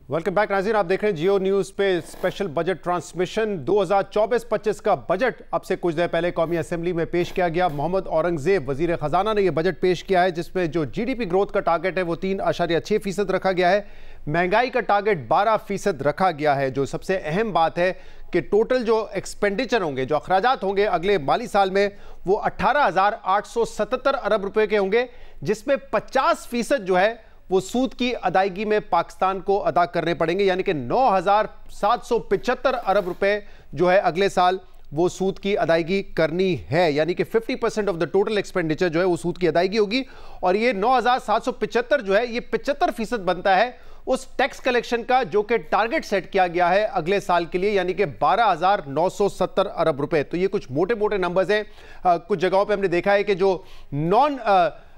Welcome back नाज़रीन, आप देख रहे हैं जियो न्यूज़ पे स्पेशल बजट ट्रांसमिशन। 2024-25 का बजट अब से कुछ देर पहले कौमी असेंबली में पेश किया गया। मोहम्मद औरंगजेब वजीर ख़जाना ने यह बजट पेश किया है, जिसमें जो जीडीपी ग्रोथ का टारगेट है वो 3.6% रखा गया है। महंगाई का टारगेट 12% रखा गया है। जो सबसे अहम बात है कि टोटल जो एक्सपेंडिचर होंगे, जो अखराजात होंगे अगले माली साल में, वो 18,877 अरब रुपए के होंगे, जिसमें 50% जो है वो सूद की अदायगी में पाकिस्तान को अदा करने पड़ेंगे, यानी कि 9,775 अरब रुपए जो है अगले साल वो सूद की अदायगी करनी है। यानी कि 50% ऑफ द टोटल एक्सपेंडिचर जो है वो सूद की अदायगी होगी। और ये 9,775 जो है ये 75% बनता है उस टैक्स कलेक्शन का जो कि टारगेट सेट किया गया है अगले साल के लिए, यानी कि 12,970 अरब रुपए। तो ये कुछ मोटे मोटे नंबर्स हैं। कुछ जगहों पे हमने देखा है कि जो नॉन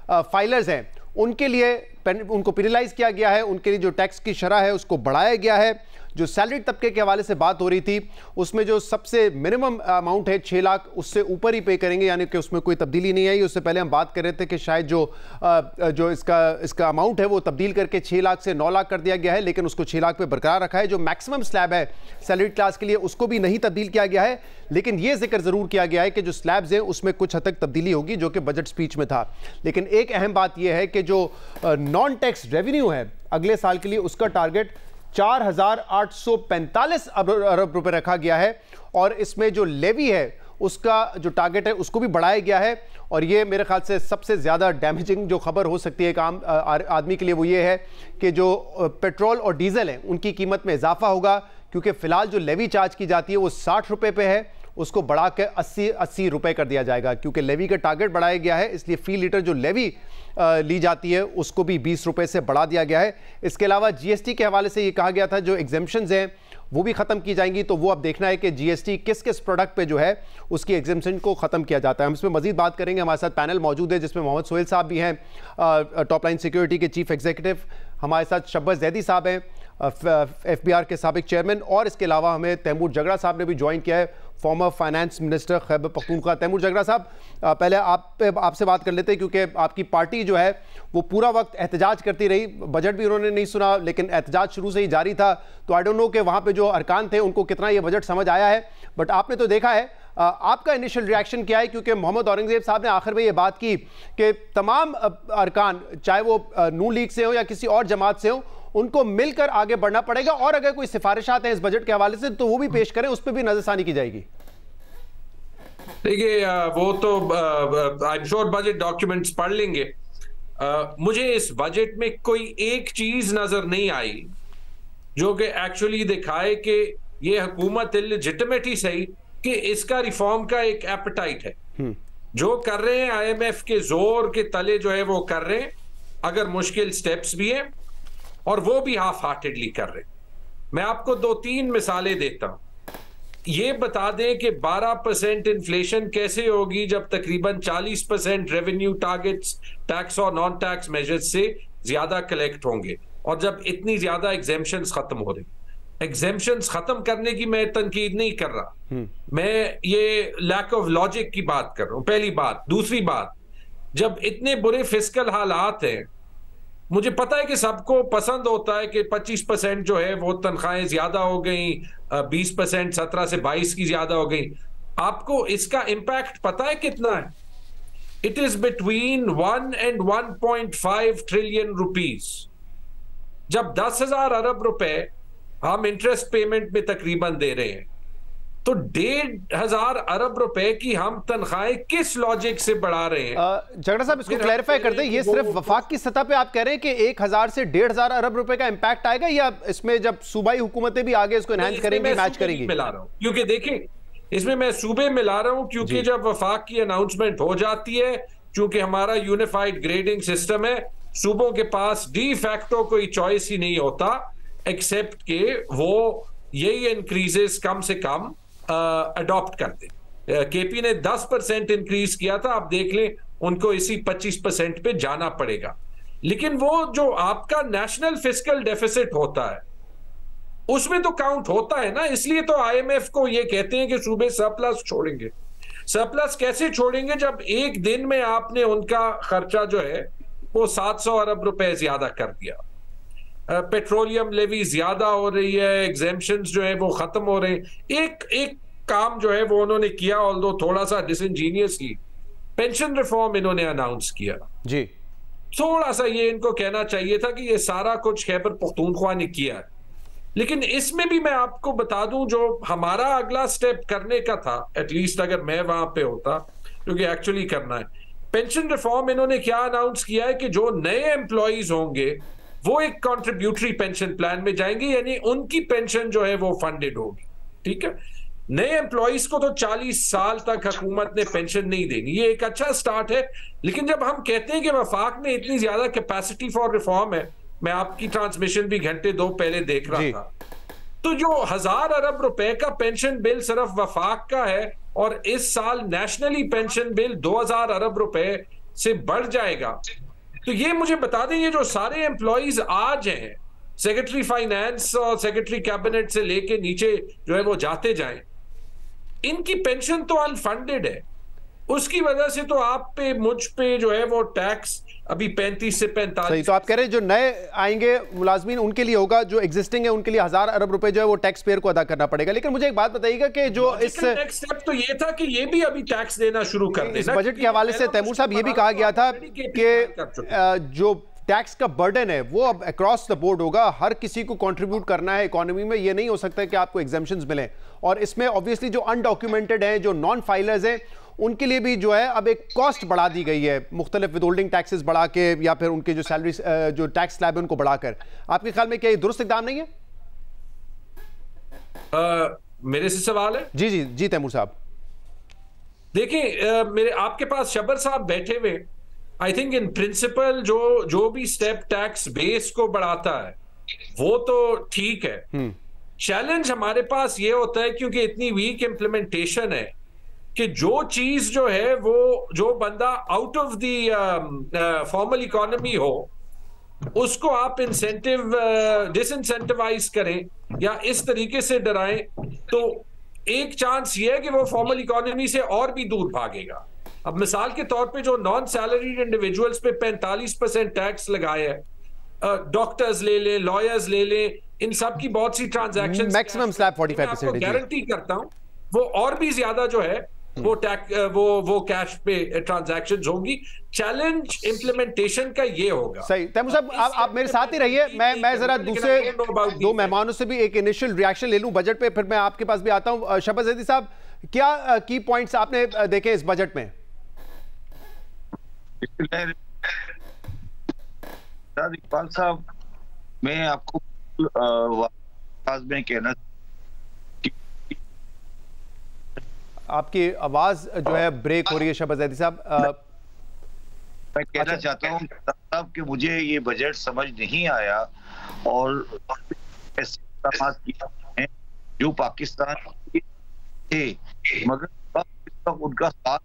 फाइलर्स हैं उनके लिए उनको पेनलाइज किया गया है, उनके लिए जो टैक्स की शरह है उसको बढ़ाया गया है। जो सैलरी तबके के हवाले से बात हो रही थी उसमें जो सबसे मिनिमम अमाउंट है 6 लाख, उससे ऊपर ही पे करेंगे, यानी कि उसमें कोई तब्दीली नहीं आई। उससे पहले हम बात कर रहे थे कि शायद जो इसका अमाउंट है वो तब्दील करके 6 लाख से 9 लाख कर दिया गया है, लेकिन उसको 6 लाख पे बरकरार रखा है। जो मैक्सिमम स्लैब है सैलरी क्लास के लिए उसको भी नहीं तब्दील किया गया है, लेकिन यह जिक्र जरूर किया गया है कि जो स्लैब्स हैं उसमें कुछ हद तक तब्दीली होगी, जो कि बजट स्पीच में था। लेकिन एक अहम बात यह है कि जो नॉन टैक्स रेवेन्यू है अगले साल के लिए उसका टारगेट 4,845 अरब रुपए रखा गया है, और इसमें जो लेवी है उसका जो टारगेट है उसको भी बढ़ाया गया है। और ये मेरे ख्याल से सबसे ज़्यादा डैमेजिंग जो खबर हो सकती है एक आम आदमी के लिए वो ये है कि जो पेट्रोल और डीजल है उनकी कीमत में इजाफा होगा, क्योंकि फ़िलहाल जो लेवी चार्ज की जाती है वो 60 रुपये पे है, उसको बढ़ा के 80 रुपये कर दिया जाएगा। क्योंकि लेवी का टारगेट बढ़ाया गया है, इसलिए फ़ी लीटर जो लेवी ली जाती है उसको भी 20 रुपये से बढ़ा दिया गया है। इसके अलावा जीएसटी के हवाले से ये कहा गया था जो एग्जेम्पशंस हैं वो भी ख़त्म की जाएंगी। तो वो अब देखना है कि जीएसटी किस किस प्रोडक्ट पे जो है उसकी एग्जेम्पशन को ख़त्म किया जाता है। हम इसमें मजीद बात करेंगे। हमारे साथ पैनल मौजूद है जिसमें मोहम्मद सोहेल साहब भी हैं, टॉप लाइन सिक्योरिटी के चीफ एग्जीक्यूटिव। हमारे साथ शब्बस जैदी साहब हैं, FBR के साबिक चेयरमैन, और इसके अलावा हमें तैमूर जगड़ा साहब ने भी ज्वाइन किया है, former finance minister Khyber Pakhtunkhwa. Taimur Jhagra साहब, पहले आपसे बात कर लेते हैं, क्योंकि आपकी पार्टी जो है वो पूरा वक्त एहतजाज करती रही, बजट भी उन्होंने नहीं सुना, लेकिन एहतजाज शुरू से ही जारी था। तो आई डोंट नो कि वहाँ पे जो अरकान थे उनको कितना ये बजट समझ आया है, बट आपने तो देखा है। आपका इनिशियल रिएक्शन क्या है? क्योंकि मोहम्मद औरंगजेब साहब ने आखिर में ये बात की कि तमाम अरकान, चाहे वो नून लीग से हो या किसी और जमात से हो, उनको मिलकर आगे बढ़ना पड़ेगा, और अगर कोई सिफारिशात हैं इस बजट के हवाले से तो वो भी पेश करें, उस पर भी नजरसानी की जाएगी। देखिए, वो तो I am sure budget documents पढ़ लेंगे। मुझे इस बजट में कोई एक चीज नजर नहीं आई जो कि एक्चुअली दिखाए कि ये हुकूमत इलेजिटिमेट ही सही कि इसका रिफॉर्म का एक एपेटाइट है। जो कर रहे हैं IMF के जोर के तले जो है वो कर रहे हैं, अगर मुश्किल स्टेप्स भी हैं, और वो भी हाफ हार्टेडली कर रहे हैं। मैं आपको 2-3 मिसालें देता हूं। ये बता दें कि 12% इन्फ्लेशन कैसे होगी जब तकरीबन 40% रेवेन्यू टारगेट्स टैक्स और नॉन टैक्स मेजर्स से ज्यादा कलेक्ट होंगे, और जब इतनी ज्यादा एग्जेम्पशंस खत्म हो रही। एग्जेम्पशंस खत्म करने की मैं तनकीद नहीं कर रहा, मैं ये लैक ऑफ लॉजिक की बात कर रहा हूं, पहली बात। दूसरी बात, जब इतने बुरे फिस्कल हालात हैं, मुझे पता है कि सबको पसंद होता है कि 25% जो है वो तनख्वाहें ज्यादा हो गई, 20% 17 से 22 की ज्यादा हो गई। आपको इसका इंपैक्ट पता है कितना है? It is between 1 and 1.5 trillion rupees. जब 10,000 अरब रुपए हम इंटरेस्ट पेमेंट में तकरीबन दे रहे हैं, तो 1,500 अरब रुपए की हम तनख्वाहें किस लॉजिक से बढ़ा रहे हैं? जगड़ा साहब, इसको क्लैरिफाई कर दें, ये सिर्फ वफाक की सतह पे आप कह रहे हैं कि 1,000 से 1,500 अरब रुपए का इंपैक्ट आएगा, या इसमें जब सूबाई हुकूमतें भी आगे इसको एनहांस करेंगी, मैच करेंगी? मिला रहा हूं, क्योंकि देखें, इसमें मैं सूबे मिला रहा हूं, क्योंकि जब वफाक की अनाउंसमेंट हो जाती है, क्योंकि हमारा यूनिफाइड ग्रेडिंग सिस्टम है, सूबों के पास डी फैक्टो कोई चॉइस ही नहीं होता एक्सेप्ट के वो यही इंक्रीजेस कम से कम अडॉप्ट करते। केपी ने 10% इंक्रीज किया था, आप देख लें उनको इसी 25% पे जाना पड़ेगा। लेकिन वो जो आपका नेशनल फिस्कल डेफिसिट होता है उसमें तो काउंट होता है ना, इसलिए तो IMF को ये कहते हैं कि सूबे सरप्लस छोड़ेंगे। सरप्लस कैसे छोड़ेंगे जब एक दिन में आपने उनका खर्चा जो है वो 700 अरब रुपए ज्यादा कर दिया। पेट्रोलियम लेवी ज्यादा हो रही है, एग्जेम्पशंस जो है वो खत्म हो रहे हैं। एक एक काम जो है वो उन्होंने किया, ऑल्दो थोड़ा सा डिसइंजीनियसली, पेंशन रिफॉर्म इन्होंने अनाउंस किया जी। थोड़ा सा ये इनको कहना चाहिए था कि ये सारा कुछ खैबर पख्तूनख्वा ने किया है। लेकिन इसमें भी मैं आपको बता दूं, जो हमारा अगला स्टेप करने का था, एटलीस्ट अगर मैं वहां पे होता, क्योंकि एक्चुअली करना है पेंशन रिफॉर्म, इन्होंने क्या अनाउंस किया है कि जो नए एम्प्लॉइज होंगे वो एक कॉन्ट्रीब्यूटरी पेंशन प्लान में जाएंगे, यानी उनकी पेंशन जो है वो फंडेड होगी। ठीक है, नए एम्प्लॉइज को तो 40 साल तक हुकूमत ने पेंशन नहीं देनी, ये एक अच्छा स्टार्ट है। लेकिन जब हम कहते हैं कि वफाक में इतनी ज्यादा कैपेसिटी फॉर रिफॉर्म है, मैं आपकी ट्रांसमिशन भी घंटे 2 पहले देख रहा था, तो जो 1000 अरब रुपए का पेंशन बिल सिर्फ वफाक का है, और इस साल नेशनली पेंशन बिल 2000 अरब रुपए से बढ़ जाएगा। तो ये मुझे बता दें, ये जो सारे एम्प्लॉइज आज हैं, सेक्रेटरी फाइनेंस और सेक्रेटरी कैबिनेट से लेके नीचे जो है वो जाते जाएं, इनकी पेंशन तो अनफंडेड है। उसकी वजह से तो आप पे, मुझ पे जो है वो टैक्स अभी 35 से 45। सही, तो आप कह रहे हैं जो नए आएंगे मुलाजमीन उनके लिए होगा, जो एग्जिस्टिंग है उनके लिए 1000 अरब रुपए जो है वो टैक्स पेयर को अदा करना पड़ेगा। लेकिन मुझे एक बात बताइएगा कि जो इस नेक्स्ट स्टेप तो ये था कि ये भी अभी टैक्स देना शुरू कर देना। इस बजट के हवाले से तैमूर साहब ये भी कहा गया था कि जो टैक्स का बर्डन है वो अब अक्रॉस द बोर्ड होगा, हर किसी को कंट्रीब्यूट करना है इकोनॉमी में, ये नहीं हो सकता कि आपको एग्जेम्पशंस मिलें। और इसमें ऑब्वियसली जो अनडॉक्यूमेंटेड हैं, जो नॉन फाइलर्स हैं, उनके लिए भी जो है अब एक कॉस्ट बढ़ा दी गई है, मुख्तलिफ विदहोल्डिंग टैक्सेस बढ़ा के, या फिर उनके जो सैलरी जो टैक्स स्लैब है उनको बढ़ाकर। आपके ख्याल में क्या ये दुरुस्त इक़दाम नहीं है? मेरे से सवाल है? जी जी जी तैमूर साहब। देखिए, मेरे आपके पास शबर साहब बैठे हुए, आई थिंक इन प्रिंसिपल जो भी स्टेप टैक्स बेस को बढ़ाता है वो तो ठीक है। चैलेंज हमारे पास ये होता है, क्योंकि इतनी वीक इंप्लीमेंटेशन है, कि जो चीज जो है वो, जो बंदा out of the formal economy हो, उसको आप इंसेंटिव डिसइंसेंटिवाइज करें या इस तरीके से डराएं, तो एक चांस ये है कि वो फॉर्मल इकोनॉमी से और भी दूर भागेगा। अब मिसाल के तौर पे जो नॉन सैलरीड इंडिविजुअल्स पे 45% टैक्स लगाया है, डॉक्टर्स ले लें, लॉयर्स ले लें, इन सब की बहुत सी ट्रांजैक्शंस, मैक्सिमम स्लैब 45% गारंटी करता हूं वो और भी ज्यादा जो है वो वो कैश पे ट्रांजैक्शंस होंगी। चैलेंज इंप्लीमेंटेशन का ये होगा। सही, तैमूर साहब आप मेरे साथ ही रहिए, मैं जरा दूसरे दो मेहमानों से भी एक इनिशियल रिएक्शन ले लूं बजट पे, फिर मैं आपके पास भी आता हूं। शहबाज जैदी साहब, क्या की पॉइंट्स आपने देखे इस बजट में? इकबाल साहब, मैं आपको में कहना, आपकी आवाज जो है ब्रेक हो रही है शहबाज जैदी साहब। मैं कहना चाहता हूँ साहब कि मुझे ये बजट समझ नहीं आया, और ऐसे किए जो पाकिस्तान थे, मगर उनका साथ।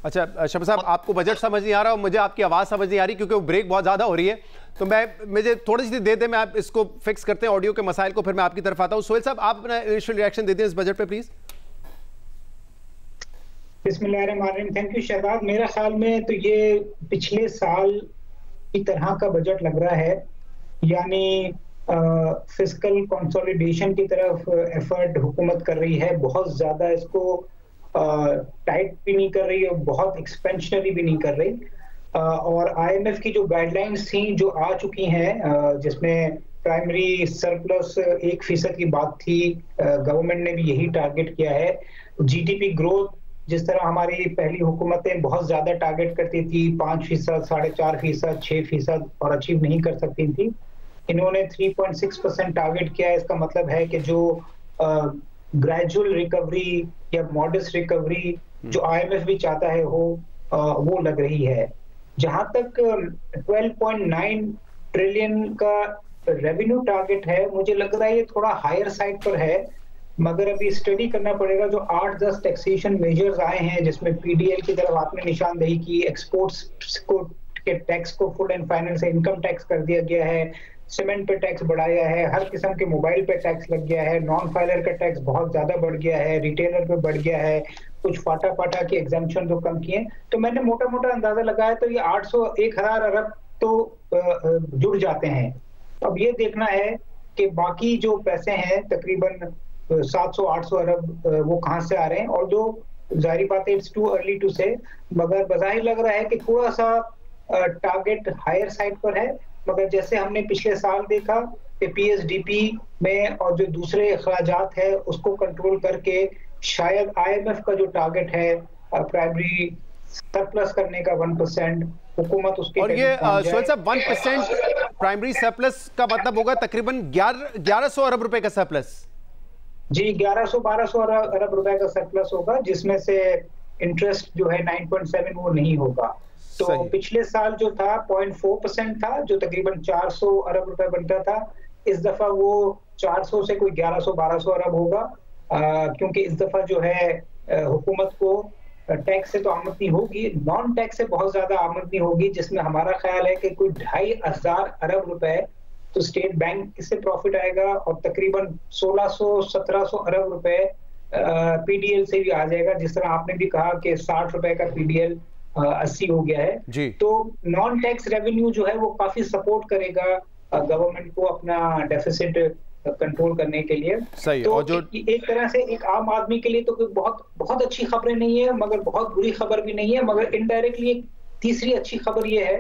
अच्छा शहबाज साहब, आपको बजट समझ नहीं आ रहा और मुझे आपकी आवाज़ समझ नहीं आ रही, क्योंकि वो ब्रेक बहुत ज़्यादा हो रही है, तो मुझे थोड़ी सी दे दें, मैं आप इसको फिक्स करते हैं ऑडियो के मसाइल को, फिर मैं आपकी तरफ आता हूँ। सोहेल साहब, आप अपना इनिशियल रिएक्शन दे दें इस बजट पे प्लीज़। बिस्मिल्लाहिर्रहमानिर्रहीम। Thank you Shahbaz. मेरा ख्याल में तो ये पिछले साल की तरह का बजट लग रहा है, यानी फिस्कल कंसोलिडेशन की तरफ एफर्ट हुकूमत कर रही है, बहुत ज़्यादा इसको टाइट भी नहीं कर रही और बहुत एक्सपेंशनरी भी नहीं कर रही। और आईएमएफ की जो गाइडलाइंस थी जो आ चुकी हैं, जिसमें प्राइमरी सरप्लस 1% की बात थी, गवर्नमेंट ने भी यही टारगेट किया है। जीडीपी ग्रोथ, जिस तरह हमारी पहली हुकूमतें बहुत ज्यादा टारगेट करती थी, 5%, 4.5%, 6%, और अचीव नहीं कर सकती थी, इन्होंने 3.6% टारगेट किया है। इसका मतलब है कि जो ग्रेजुअल रिकवरी या मॉडेस्ट रिकवरी जो आईएमएफ भी चाहता है वो लग रही है। जहां तक 12.9 ट्रिलियन का रेवेन्यू टारगेट है, मुझे लग रहा है ये थोड़ा हायर साइड पर है, मगर अभी स्टडी करना पड़ेगा। जो 8-10 टैक्सेशन मेजर्स आए हैं, जिसमें पीडीएल की तरफ आपने निशानदेही की, एक्सपोर्ट्स को के टैक्स को फुल एंड फाइनल से इनकम टैक्स कर दिया गया है, सीमेंट पे टैक्स बढ़ाया है, हर किस्म के मोबाइल पे टैक्स लग गया है, नॉन फाइलर का टैक्स बहुत ज्यादा बढ़ गया है, रिटेलर पे बढ़ गया है, कुछ फाटा की एग्जाम्पशन तो कम किए। तो मैंने मोटा मोटा अंदाजा लगाया तो ये 1000 अरब तो जुड़ जाते हैं। अब ये देखना है कि बाकी जो पैसे हैं तकरीबन 700-800 अरब वो कहाँ से आ रहे हैं, और जो जाहिर बात है इट्स टू अर्ली टू से, मगर बज़ाहिर लग रहा है कि थोड़ा सा टारगेट हायर साइड पर है। मगर जैसे हमने पिछले साल देखा कि पीएसडीपी में और जो दूसरे अखराजात है उसको कंट्रोल करके शायद आईएमएफ का जो टारगेट है प्राइमरी सरप्लस करने का 1%, हुकूमत उसके, और ये सोहेल साहब 1% प्राइमरी सरप्लस का मतलब होगा तकरीबन 1100 अरब रुपए का सरप्लस। जी 1100-1200 अरब रुपए का सरप्लस होगा, जिसमें से इंटरेस्ट जो है 9.7 वो नहीं होगा। तो पिछले साल जो था 0.4% था, जो तकरीबन 400 अरब रुपए बनता था। इस दफा वो 400 से कोई 1100-1200 अरब होगा, क्योंकि इस दफा जो है हुकूमत को टैक्स से तो आमदनी होगी, नॉन टैक्स से बहुत ज्यादा आमदनी होगी, जिसमें हमारा ख्याल है कि कोई 2500 अरब रुपए तो स्टेट बैंक से प्रॉफिट आएगा, और तकरीबन 1600-1700 अरब रुपए पीडीएल से भी आ जाएगा। जिस तरह आपने भी कहा कि 60 रुपए का पीडीएल 80 हो गया है, तो नॉन टैक्स रेवेन्यू जो है वो काफी सपोर्ट करेगा गवर्नमेंट को अपना डेफिसिट कंट्रोल करने के लिए। सही। तो और जो एक तरह से एक आम आदमी के लिए तो कोई बहुत अच्छी खबरें नहीं है, मगर बहुत बुरी खबर भी नहीं है। मगर इनडायरेक्टली एक तीसरी अच्छी खबर ये है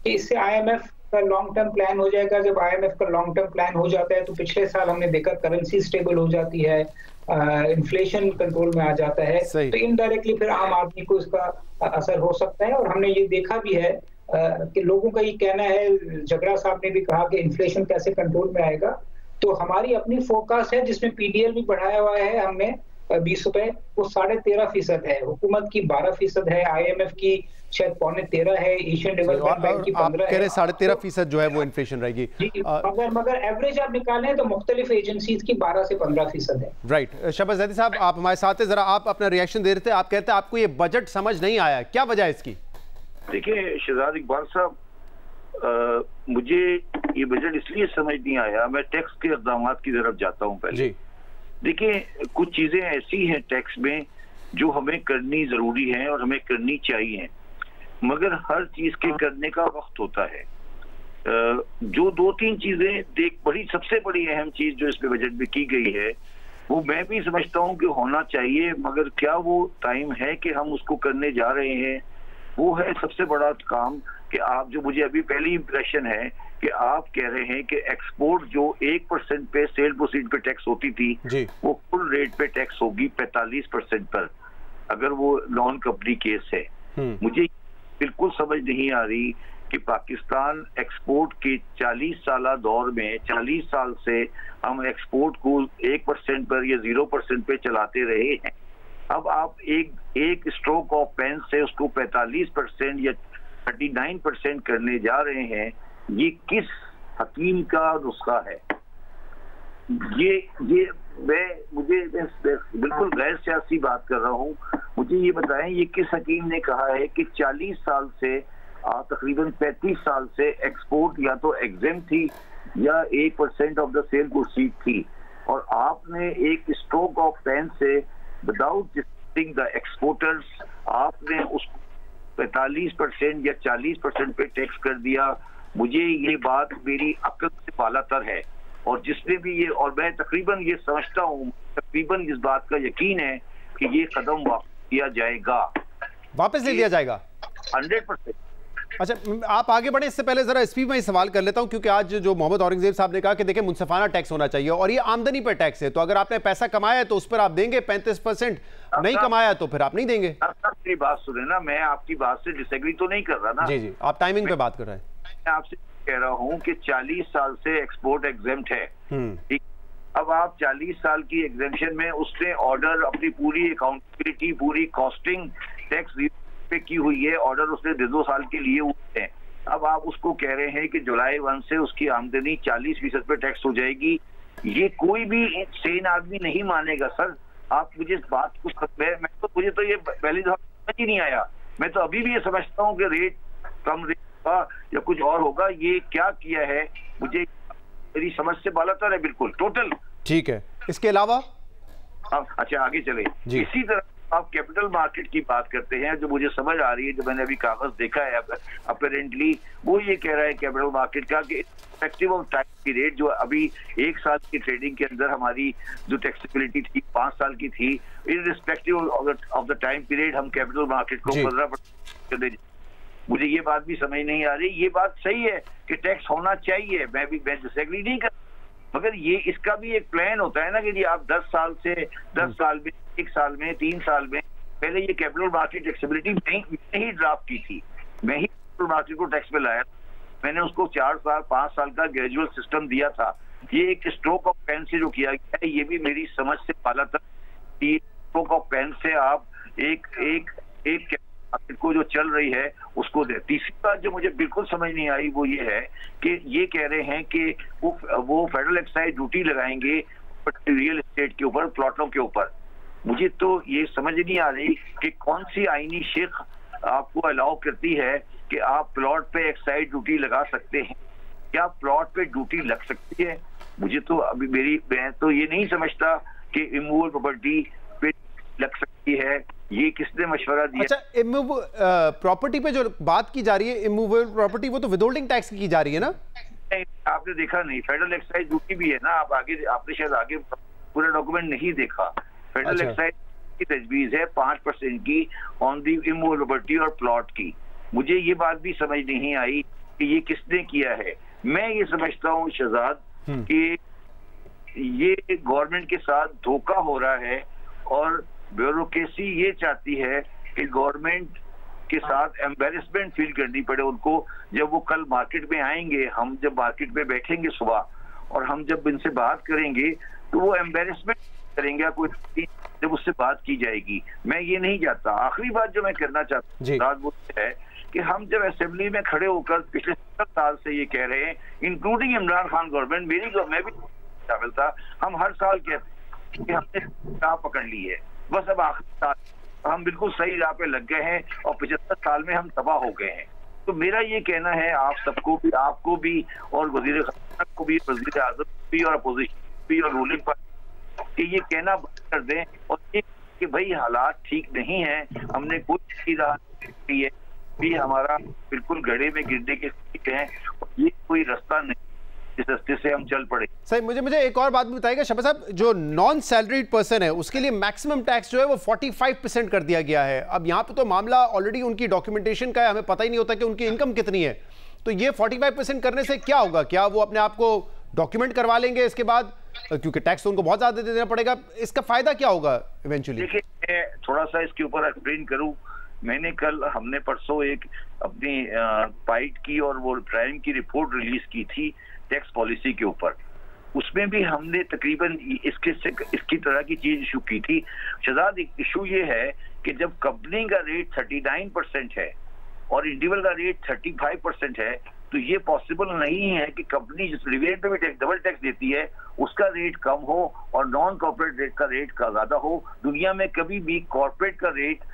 कि इससे आईएमएफ का लॉन्ग टर्म प्लान हो जाएगा। जब आईएमएफ का लॉन्ग टर्म प्लान हो जाता है तो पिछले साल हमने देखा करेंसी स्टेबल हो जाती है, इन्फ्लेशन कंट्रोल में आ जाता है, तो इनडायरेक्टली फिर आम आदमी को इसका असर हो सकता है। और हमने ये देखा भी है कि लोगों का ये कहना है, झगड़ा साहब ने भी कहा कि इन्फ्लेशन कैसे कंट्रोल में आएगा। तो हमारी अपनी फोरकास्ट है जिसमें पीडीएल भी बढ़ाया हुआ है हमने 20 रुपए, वो 13.5% है, हुकूमत की 12% है, आईएमएफ की शायद 13.25 है, एशियन डेवलपमेंट बैंक की 15 है, 13.5% जो है वो इन्फ्लेशन रहेगी। मगर एवरेज आप निकालें तो मुख्तलिफ एजेंसीज की 12 से 15% है। राइट। शहबाज ज़ैदी साहब, आप हमारे साथ हैं, जरा आप अपना रिएक्शन दे रहे थे। आप कहते हैं आपको ये बजट समझ नहीं आया, क्या वजह है इसकी? देखिए शहजाद इकबाल साहब, मुझे ये बजट इसलिए समझ नहीं आया, मैं टैक्स के इक़दाम की तरफ जाता हूँ पहले। देखिए कुछ चीजें ऐसी हैं टैक्स में जो हमें करनी जरूरी है और हमें करनी चाहिए, मगर हर चीज के करने का वक्त होता है। जो 2-3 चीजें सबसे बड़ी अहम चीज जो इसमें बजट में की गई है वो मैं भी समझता हूँ कि होना चाहिए, मगर क्या वो टाइम है कि हम उसको करने जा रहे हैं? वो है सबसे बड़ा काम कि आप, जो मुझे अभी पहली इंप्रेशन है कि आप कह रहे हैं कि एक्सपोर्ट जो 1% पे सेल प्रोसीड पे टैक्स होती थी वो फुल रेट पे टैक्स होगी 45% पर, अगर वो नॉन कंपनी केस है। मुझे बिल्कुल समझ नहीं आ रही कि पाकिस्तान एक्सपोर्ट के 40 साल दौर में 40 साल से हम एक्सपोर्ट को 1% पर या 0% पे चलाते रहे हैं। अब आप एक स्ट्रोक ऑफ पेन से उसको 45% या 39% करने जा रहे हैं। ये किस हकीम का नुस्खा है? मुझे बिल्कुल गैर सियासी बात कर रहा हूँ, मुझे ये बताएं ये किस हकीम ने कहा है कि 40 साल से तकरीबन 35 साल से एक्सपोर्ट या तो एग्जेम थी या 1% ऑफ द सेल प्रोसीड थी, और आपने एक स्ट्रोक ऑफ पेन से विदाउट डिस्ट्रिक्टिंग द एक्सपोर्टर्स आपने उसको 45% या 40% पे टैक्स कर दिया। मुझे ये बात मेरी अक्ल से बालातर है, और जिसने भी ये, और मैं तकरीबन ये समझता हूँ, तकरीबन इस बात का यकीन है कि ये कदम वापस लिया जाएगा, वापस ले लिया जाएगा 100%। अच्छा, आप आगे बढ़े इससे पहले जरा इस पर मैं सवाल कर लेता हूं, क्योंकि आज जो मोहम्मद औरंगजेब साहब ने कहा कि देखिए मुनसिफाना टैक्स होना चाहिए, और ये आमदनी पर टैक्स है, तो अगर आपने पैसा कमाया है तो उस पर आप देंगे 35%, नहीं कमाया तो फिर आप नहीं देंगे। मेरी बात सुने ना, मैं आपकी बात से डिसएग्री तो नहीं कर रहा ना। जी, आप टाइमिंग पे बात कर रहे हैं। मैं आपसे कह रहा हूँ कि 40 साल से एक्सपोर्ट एग्जेम्प्ट है, ठीक। अब आप 40 साल की एग्जेम्पशन में उसने ऑर्डर अपनी पूरी अकाउंटेबिलिटी, पूरी कॉस्टिंग टैक्स पे की हुई है, ऑर्डर उसने 2 साल के लिए हुए हैं। अब आप उसको कह रहे हैं कि जुलाई 1 से उसकी आमदनी 40% पे टैक्स हो जाएगी। ये कोई भी सेन आदमी नहीं मानेगा सर। आप मुझे इस बात को, मुझे तो ये पहली दफा समझ ही नहीं आया। मैं तो अभी भी ये समझता हूँ कि रेट कम रेट का या कुछ और होगा। ये क्या किया है मुझे मेरी समझ से बालातर है बिल्कुल, टोटल। ठीक है, इसके अलावा अच्छा आगे चले। इसी तरह आप कैपिटल मार्केट की बात करते हैं, जो मुझे समझ आ रही है, जो मैंने अभी कागज देखा है अपेरेंटली, वो ये कह रहा है कैपिटल मार्केट का कि इफेक्टिव ऑफ टाइम पीरियड, जो अभी 1 साल की ट्रेडिंग के अंदर हमारी जो टैक्सेबिलिटी थी 5 साल की थी, irrespective of the time period हम कैपिटल मार्केट को 15% मुझे ये बात भी समझ नहीं आ रही। ये बात सही है कि टैक्स होना चाहिए, मैं डिसएग्री नहीं कर, मगर ये इसका भी एक प्लान होता है ना कि आप 10 साल से 10 साल में, 1 साल में, 3 साल में, पहले ये कैपिटल मार्केट टैक्सेबिलिटी मैंने ही ड्राफ्ट की थी, मैं ही कैपिटल मार्केट को टैक्स पे लाया, मैंने उसको 4 साल 5 साल का ग्रेजुअल सिस्टम दिया था। ये एक स्ट्रोक ऑफ पेन से जो किया गया है, ये भी मेरी समझ से पाला था कि स्ट्रोक ऑफ पेन से आप एक मार्केट को जो चल रही है उसको दे। तीसरी बात जो मुझे बिल्कुल समझ नहीं आई वो ये है कि ये कह रहे हैं कि वो फेडरल एक्साइज ड्यूटी लगाएंगे रियल एस्टेट के ऊपर, प्लॉटों के ऊपर। मुझे तो ये समझ नहीं आ रही कि कौन सी आईनी शेख आपको अलाउ करती है कि आप प्लॉट पे एक्साइज ड्यूटी लगा सकते हैं। क्या प्लॉट पे ड्यूटी लग सकती है? मुझे तो अभी मैं तो ये नहीं समझता कि इमूवेबल प्रॉपर्टी पे लग सकती है। ये किसने मशवरा दिया? अच्छा, प्रॉपर्टी पे जो बात की जा रही है इमूवेबल प्रॉपर्टी, वो तो विदहोल्डिंग टैक्स की जा रही है ना? नहीं, आपने देखा नहीं, फेडरल एक्साइज ड्यूटी भी है ना। आपने शायद आगे पूरा डॉक्यूमेंट नहीं देखा। फेडरल एक्साइज की तजवीज है 5% की ऑन दी इमूवेबल प्रॉपर्टी और प्लॉट की। मुझे ये बात भी समझ नहीं आई कि ये किसने किया है। मैं ये समझता हूँ शहजाद कि ये गवर्नमेंट के साथ धोखा हो रहा है और ब्यूरोक्रेसी ये चाहती है कि गवर्नमेंट के साथ एम्बेरसमेंट फील करनी पड़े उनको। जब वो कल मार्केट में आएंगे, हम जब मार्केट में बैठेंगे सुबह और हम जब इनसे बात करेंगे तो वो एम्बेरसमेंट करेंगे कोई जब उससे बात की जाएगी। मैं ये नहीं चाहता। आखिरी बात जो मैं करना चाहता हूँ वो है कि हम जब असेंबली में खड़े होकर पिछले 70 साल से ये कह रहे हैं, इंक्लूडिंग इमरान खान गवर्नमेंट, मैं भी शामिल था, हम हर साल कहते हैं कि हमने राह पकड़ ली है, बस अब आखिरी साल हम बिल्कुल सही राह पे लग गए हैं और 75 साल में हम तबाह हो गए हैं। तो मेरा ये कहना है आप सबको भी, आपको भी और वजीर खाना को भी, वजीर आजम भी और अपोजिशन भी और रूलिंग पार्टी कि ये कहना बंद कर दें और ये कि भाई हालात ठीक नहीं है, हमने कोई राह की है भी, हमारा बिल्कुल गड्ढे में गिरने के स्थिति है, ये कोई रास्ता नहीं इस रास्ते से हम चल पड़े। सही, मुझे एक और बात बताइएगा शफा साहब, जो नॉन सैलरीड पर्सन है उसके लिए मैक्सिमम टैक्स जो है वो 45% कर दिया गया है। अब यहाँ पे तो मामला ऑलरेडी उनकी डॉक्यूमेंटेशन का है, हमें पता ही नहीं होता कि उनकी इनकम कितनी है। तो ये 45% करने से क्या होगा? क्या वो अपने आप को डॉक्यूमेंट करवा लेंगे इसके बाद, क्योंकि टैक्स तो उनको बहुत ज्यादा देना पड़ेगा? इसका फायदा क्या होगा इवेंचुअली? देखिए, मैं थोड़ा सा इसके ऊपर एक्सप्लेन करूं। हमने परसों एक अपनी पाइट की और वो प्राइम की रिपोर्ट रिलीज की थी टैक्स पॉलिसी के ऊपर। उसमें भी हमने तकरीबन इसकी तरह की चीज इशू की थी। शहजाद, एक इशू ये है कि जब कंपनी का रेट 39% है और इंडिविजुअल का रेट 35% है, तो ये पॉसिबल नहीं है कि कंपनी जिस डिविडेंड पे भी डबल टैक्स देती है उसका रेट कम हो और नॉन कॉर्पोरेट रेट का रेट का ज्यादा हो। दुनिया में कभी भी कॉर्पोरेट का रेट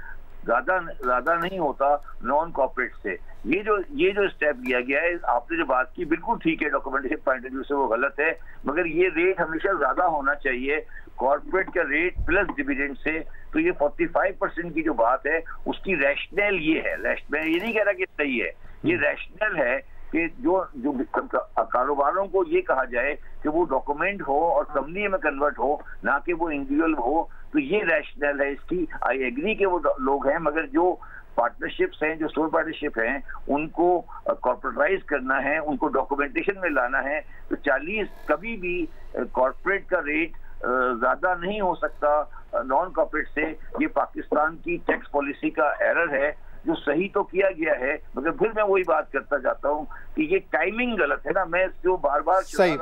ज्यादा नहीं होता नॉन कॉर्पोरेट से। ये जो स्टेप लिया गया है, आपने जो बात की बिल्कुल ठीक है, डॉक्यूमेंटेशन पॉइंट ऑफ व्यू से वो गलत है, मगर ये रेट हमेशा ज्यादा होना चाहिए कॉर्पोरेट का रेट प्लस डिविडेंड से। तो ये 45% की जो बात है उसकी रैशनल ये है, मैं ये नहीं कह रहा कि सही है, ये रैशनल है कि जो कारोबारों को ये कहा जाए कि वो डॉक्यूमेंट हो और कंपनी में कन्वर्ट हो, ना कि वो इंडिविजुअल हो। तो ये रैशनल है इसकी। आई एग्री कि वो लोग हैं, मगर जो पार्टनरशिप्स हैं, जो सोल पार्टनरशिप हैं, उनको कॉर्पोरेटाइज करना है, उनको डॉक्यूमेंटेशन में लाना है। तो 40 कभी भी कॉर्पोरेट का रेट ज्यादा नहीं हो सकता नॉन कॉर्पोरेट से। ये पाकिस्तान की टैक्स पॉलिसी का एरर है जो सही तो किया गया है, मगर फिर मैं वही बात करता जाता हूँ कि ये टाइमिंग गलत है ना। मैं जो बार-बार सही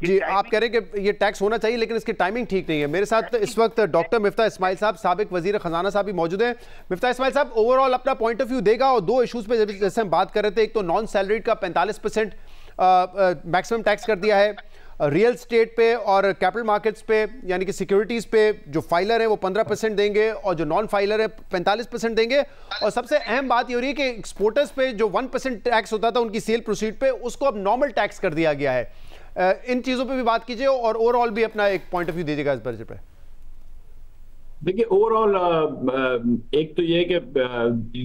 जी, आप कह रहे हैं कि ये टैक्स होना चाहिए लेकिन इसकी टाइमिंग ठीक नहीं है। मेरे साथ इस वक्त डॉक्टर मिफ्ता इस्माइल साहब, साबिक वजीर खजाना साहब भी मौजूद हैं। मिफ्ता इस्माइल साहब ओवरऑल अपना पॉइंट ऑफ व्यू देगा और दो इश्यूज पे जैसे हम बात कर रहे थे, एक तो नॉन सैलरीड का 45% मैक्सिमम टैक्स कर दिया है, रियल स्टेट पे और कैपिटल मार्केट्स पे यानी कि सिक्योरिटीज पे जो फाइलर है वो 15% देंगे और जो नॉन फाइलर है 45% देंगे। और सबसे अहम बात ये हो रही है कि एक्सपोर्टर्स पे जो 1% टैक्स होता था उनकी सेल प्रोसीड पे, उसको अब नॉर्मल टैक्स कर दिया गया है। इन चीजों पे भी बात कीजिए और ओवरऑल भी अपना एक पॉइंट ऑफ व्यू दीजिएगा इस बजट पे। देखिए ओवरऑल एक तो ये कि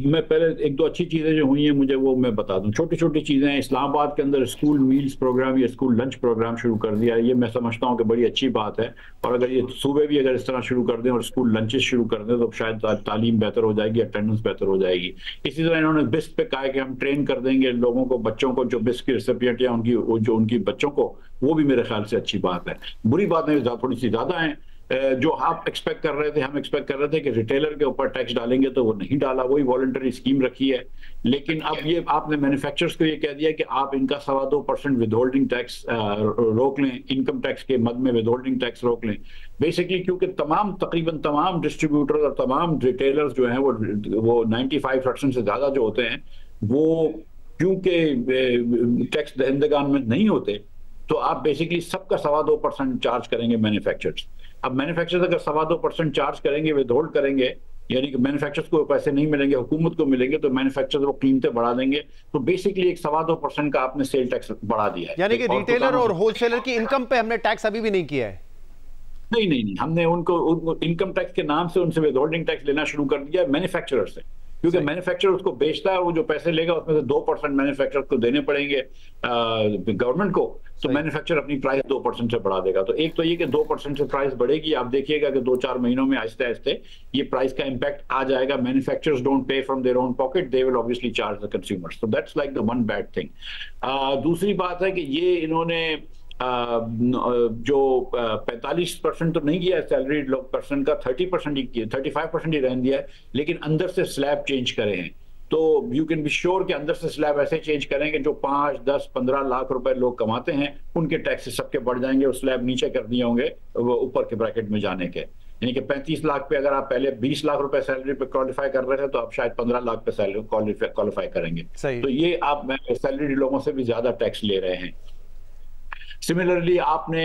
मैं पहले एक दो अच्छी चीज़ें जो हुई हैं मुझे वो मैं बता दूं। छोटी छोटी चीज़ें हैं, इस्लामाबाद के अंदर स्कूल मील्स प्रोग्राम या स्कूल लंच प्रोग्राम शुरू कर दिया है, ये मैं समझता हूं कि बड़ी अच्छी बात है। और अगर ये सूबे भी अगर इस तरह शुरू कर दें और स्कूल लंचेस शुरू कर दें तो शायद तालीम बेहतर हो जाएगी, अटेंडेंस बेहतर हो जाएगी। इसी तरह इन्होंने बिस्क पे कहा है कि हम ट्रेन कर देंगे लोगों को, बच्चों को जो बिस्क के रेसिपिएंट या जो उनकी बच्चों को, वो भी मेरे ख्याल से अच्छी बात है। बुरी बात नहीं, थोड़ी सी ज्यादा है। जो आप एक्सपेक्ट कर रहे थे, हम एक्सपेक्ट कर रहे थे कि रिटेलर के ऊपर टैक्स डालेंगे, तो वो नहीं डाला, वही वॉलंटरी स्कीम रखी है। लेकिन अब ये आपने मैन्युफैक्चरर्स को ये कह दिया कि आप इनका 2.25% विदहोल्डिंग टैक्स रोक लें, इनकम टैक्स के मद में विदहोल्डिंग टैक्स रोक लें। बेसिकली क्योंकि तकरीबन तमाम डिस्ट्रीब्यूटर और तमाम रिटेलर्स जो हैं वो 95% से ज्यादा जो होते हैं वो क्योंकि टैक्स दहिंदगान में नहीं होते, तो आप बेसिकली सबका 2.25% चार्ज करेंगे मैन्युफैक्चरर्स। अब मैन्युफैक्चरर्स अगर 2.25% चार्ज करेंगे, विदहोल्ड करेंगे, यानी कि मैन्युफैक्चरर्स को पैसे नहीं मिलेंगे, हुकूमत को मिलेंगे, तो मैन्युफैक्चरर्स वो कीमतें बढ़ा देंगे। तो बेसिकली एक 2.25% का आपने सेल टैक्स बढ़ा दिया है। यानी कि रिटेलर और होलसेलर की इनकम पे हमने टैक्स अभी भी नहीं किया है। नहीं, हमने उनको इनकम टैक्स के नाम से उनसे विदहोल्डिंग टैक्स लेना शुरू कर दिया है मैन्युफैक्चरर से, क्योंकि मैन्युफैक्चरर उसको बेचता है, वो जो पैसे लेगा उसमें से 2% मैन्युफैक्चरर को देने पड़ेंगे गवर्नमेंट को, तो मैन्युफैक्चरर अपनी प्राइस 2% से बढ़ा देगा। तो एक तो ये कि 2% से प्राइस बढ़ेगी, आप देखिएगा कि 2-4 महीनों में आहिस्ते आहिस्ते ये प्राइस का इम्पैक्ट आ जाएगा। Manufacturers don't pay from their own pocket, they will obviously charge the consumers, so that's like the one bad thing. दूसरी बात है कि ये इन्होंने जो 45% तो नहीं किया सैलरी पर्सन का, 30% ही किया, 35% ही रहने दिया है, लेकिन अंदर से स्लैब चेंज करे हैं। तो यू कैन बी श्योर कि अंदर से स्लैब ऐसे चेंज करेंगे जो 5, 10, 15 लाख रुपए लोग कमाते हैं उनके टैक्सेस सबके बढ़ जाएंगे, और स्लैब नीचे कर दिए होंगे वो ऊपर के ब्रैकेट में जाने के। यानी कि 35 लाख पे अगर आप पहले 20 लाख रुपए सैलरी पे क्वालिफाई कर रहे थे, तो आप शायद 15 लाख पे सैलरी क्वालिफाई करेंगे। तो ये आप सैलरी लोगों से भी ज्यादा टैक्स ले रहे हैं। सिमिलरली आपने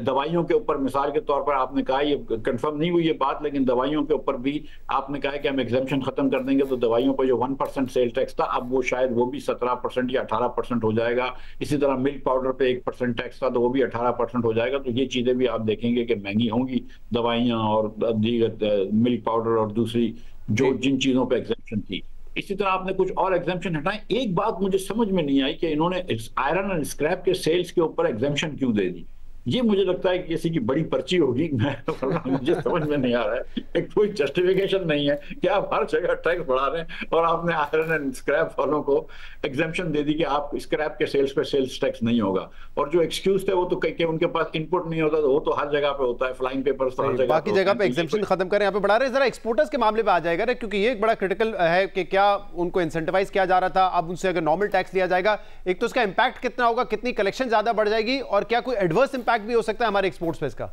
दवाइयों के ऊपर, मिसाल के तौर पर आपने कहा, ये कंफर्म नहीं हुई ये बात, लेकिन दवाइयों के ऊपर भी आपने कहा कि हम एग्जेम्पशन खत्म कर देंगे, तो दवाइयों पर जो 1% सेल टैक्स था, अब वो शायद वो भी 17% या 18% हो जाएगा। इसी तरह मिल्क पाउडर पे 1% टैक्स था, तो वो भी 18% हो जाएगा। तो ये चीजें भी आप देखेंगे कि महंगी होंगी, दवाइयां और दीगर मिल्क पाउडर और दूसरी जो जिन चीजों पर एग्जेम्पशन थी। इसी तरह आपने कुछ और एग्जाम्पशन हटाए। एक बात मुझे समझ में नहीं आई कि इन्होंने आयरन और स्क्रैप के सेल्स के ऊपर एग्जाम्पशन क्यों दे दी। ये मुझे लगता है कि किसी की बड़ी पर्ची होगी, मुझे समझ में नहीं आ रहा है। एक कोई जस्टिफिकेशन नहीं है कि आप हर जगह टैक्स बढ़ा रहे हैं, और आपने आयरन एंड स्क्रैप वालों को एग्जाम्पशन दे दी कि आप स्क्रैप के सेल्स पे सेल्स टैक्स नहीं होगा। और जो एक्सक्यूज थे वो तो कहीं उनके पास इनपुट नहीं होता, तो वो तो हर जगह पे होता है, फ्लाइंग पेपर्स हर जगह, बाकी जगह पे एग्जाम्पशन खत्म करें, यहाँ पे बढ़ा रहे हैं। जरा एक्सपोर्टर्स के मामले पे आ जाएगा ना, क्योंकि ये एक बड़ा क्रिटिकल है कि क्या उनको इंसेंटिवाइज किया जा रहा था, अब उनसे अगर नॉर्मल टैक्स लिया जाएगा, एक तो उसका इंपैक्ट कितना होगा, कितनी कलेक्शन ज्यादा बढ़ जाएगी, और क्या कोई एडवर्स इंपैक्ट भी हो सकता है हमारे एक्सपोर्ट्स पे इसका?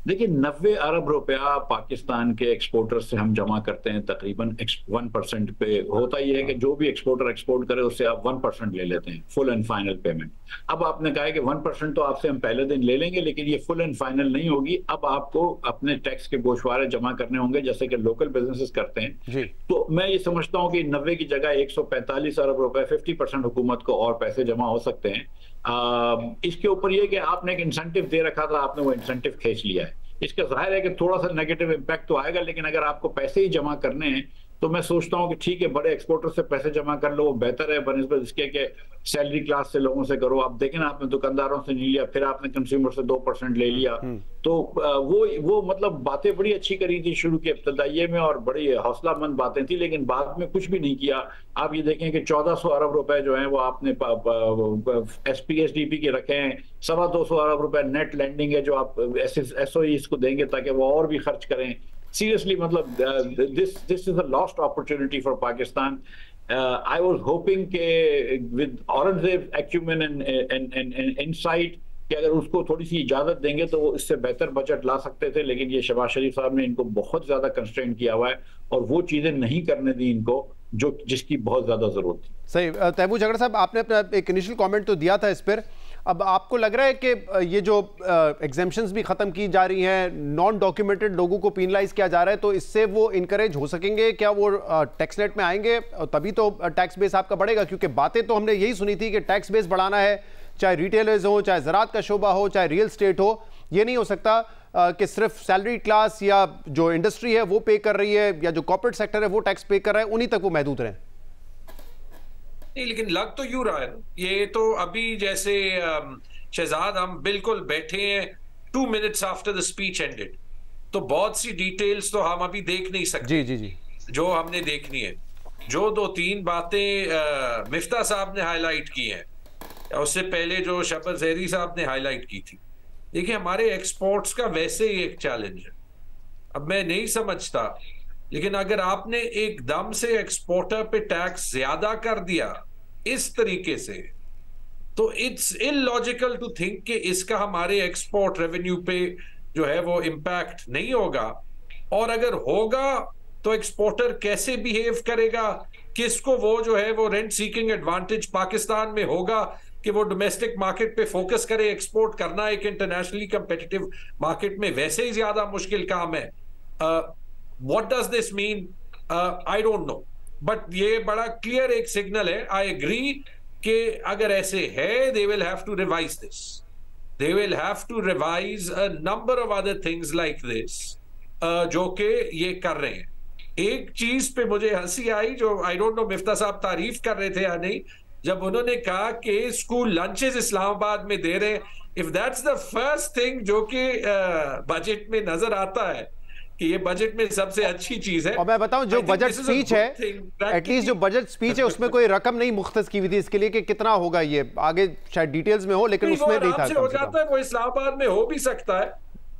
देखिए 90 अरब रुपया पाकिस्तान के एक्सपोर्टर से हम जमा करते हैं, तकरीबन 1% पे होता ही है कि जो भी एक्सपोर्टर एक्सपोर्ट करे उससे आप 1% ले लेते हैं, फुल एंड फाइनल पेमेंट। अब आपने कहा है कि 1% तो आपसे हम पहले दिन ले लेंगे, लेकिन ये फुल एंड फाइनल नहीं होगी। अब आपको अपने टैक्स के गोशवारे जमा करने होंगे, जैसे कि लोकल बिजनेसेस करते हैं। तो मैं ये समझता हूँ कि 90 की जगह 145 अरब रुपए 50% हुकूमत को और पैसे जमा हो सकते हैं। इसके ऊपर ये कि आपने एक इंसेंटिव दे रखा था, आपने वो इंसेंटिव खींच लिया है। इसका जाहिर है कि थोड़ा सा नेगेटिव इम्पैक्ट तो आएगा, लेकिन अगर आपको पैसे ही जमा करने हैं तो मैं सोचता हूँ कि ठीक है, बड़े एक्सपोर्टर से पैसे जमा कर लो, वो बेहतर है बनिस्बत इसके कि सैलरी क्लास से लोगों से करो। आप देखें ना, आपने दुकानदारों से नहीं लिया, फिर आपने कंज्यूमर से 2% ले लिया, तो वो मतलब बातें बड़ी अच्छी करी थी शुरू के इब्तदाइये में, और बड़ी हौसलामंद बातें थी, लेकिन बाद में कुछ भी नहीं किया। आप ये देखें कि 1400 अरब रुपए जो है वो आपने SPSDP के रखे हैं, 225 अरब रुपए नेट लैंडिंग है जो आप SOEs को देंगे ताकि वो और भी खर्च करें। सीरियसली मतलब this is a lost opportunity for Pakistan. I was hoping कि with Aurangzeb acumen and insight कि अगर उसको थोड़ी सी इजाजत देंगे तो वो इससे बेहतर बजट ला सकते थे, लेकिन ये शहबाज शरीफ साहब ने इनको बहुत ज्यादा कंस्ट्रेंट किया हुआ है और वो चीजें नहीं करने दी इनको जो जिसकी बहुत ज्यादा जरूरत थी। सही। तैमूर झगड़ा साहब, आपने अपना एक इनिशियल कमेंट तो दिया था इस पर, अब आपको लग रहा है कि ये जो एग्जेम्पशंस भी खत्म की जा रही हैं, नॉन डॉक्यूमेंटेड लोगों को पेनलाइज किया जा रहा है, तो इससे वो इनकरेज हो सकेंगे क्या, वो टैक्स नेट में आएंगे, तभी तो टैक्स बेस आपका बढ़ेगा? क्योंकि बातें तो हमने यही सुनी थी कि टैक्स बेस बढ़ाना है, चाहे रिटेलर्स हो, चाहे ज़राअत का शोबा हो, चाहे रियल स्टेट हो, ये नहीं हो सकता कि सिर्फ सैलरी क्लास या जो इंडस्ट्री है वो पे कर रही है या जो कॉर्पोरेट सेक्टर है वो टैक्स पे कर रहा है, उन्हीं तक वो महदूद रहे। नहीं, लेकिन लग तो यूं रहा है, ये तो अभी जैसे शहजाद हम बिल्कुल बैठे हैं 2 minutes after the speech ended, तो बहुत सी डिटेल्स तो हम अभी देख नहीं सकते जी जो हमने देखनी है। जो 2-3 बातें मिफ्ता साहब ने हाईलाइट की हैं, उससे पहले जो शबर जहरी साहब ने हाईलाइट की थी, देखिए हमारे एक्सपोर्ट्स का वैसे ही एक चैलेंज है। अब मैं नहीं समझता, लेकिन अगर आपने एकदम से एक्सपोर्टर पे टैक्स ज्यादा कर दिया इस तरीके से, तो इट्स इलॉजिकल टू थिंक कि इसका हमारे एक्सपोर्ट रेवेन्यू पे जो है वो इम्पैक्ट नहीं होगा। और अगर होगा तो एक्सपोर्टर कैसे बिहेव करेगा, किसको वो जो है वो रेंट सीकिंग एडवांटेज पाकिस्तान में होगा कि वो डोमेस्टिक मार्केट पे फोकस करे। एक्सपोर्ट करना एक इंटरनेशनली कंपेटिटिव मार्केट में वैसे ही ज्यादा मुश्किल काम है। What does this mean? I don't know, but ये बड़ा क्लियर एक सिग्नल है। आई एग्री कि अगर ऐसे है, they will have to revise this, they will have to revise a number of other things like this जो कि ये कर रहे हैं। एक चीज पे मुझे हंसी आई, जो आई डोंट नो मिफ्ता साहब तारीफ कर रहे थे या नहीं, जब उन्होंने कहा कि स्कूल लंचेस इस्लामाबाद में दे रहे हैं। If that's the first thing जो कि बजट में नजर आता है कि ये बजट में सबसे अच्छी चीज है। और मैं बताऊं, जो बजट स्पीच है, एटलीस्ट जो बजट स्पीच है उसमें कोई रकम नहीं मुख्तस की हुई थी इसके लिए कि कितना होगा, ये आगे शायद डिटेल्स में हो, लेकिन उसमें नहीं था। हो जाता है, वो इस्लामाबाद में हो भी सकता है।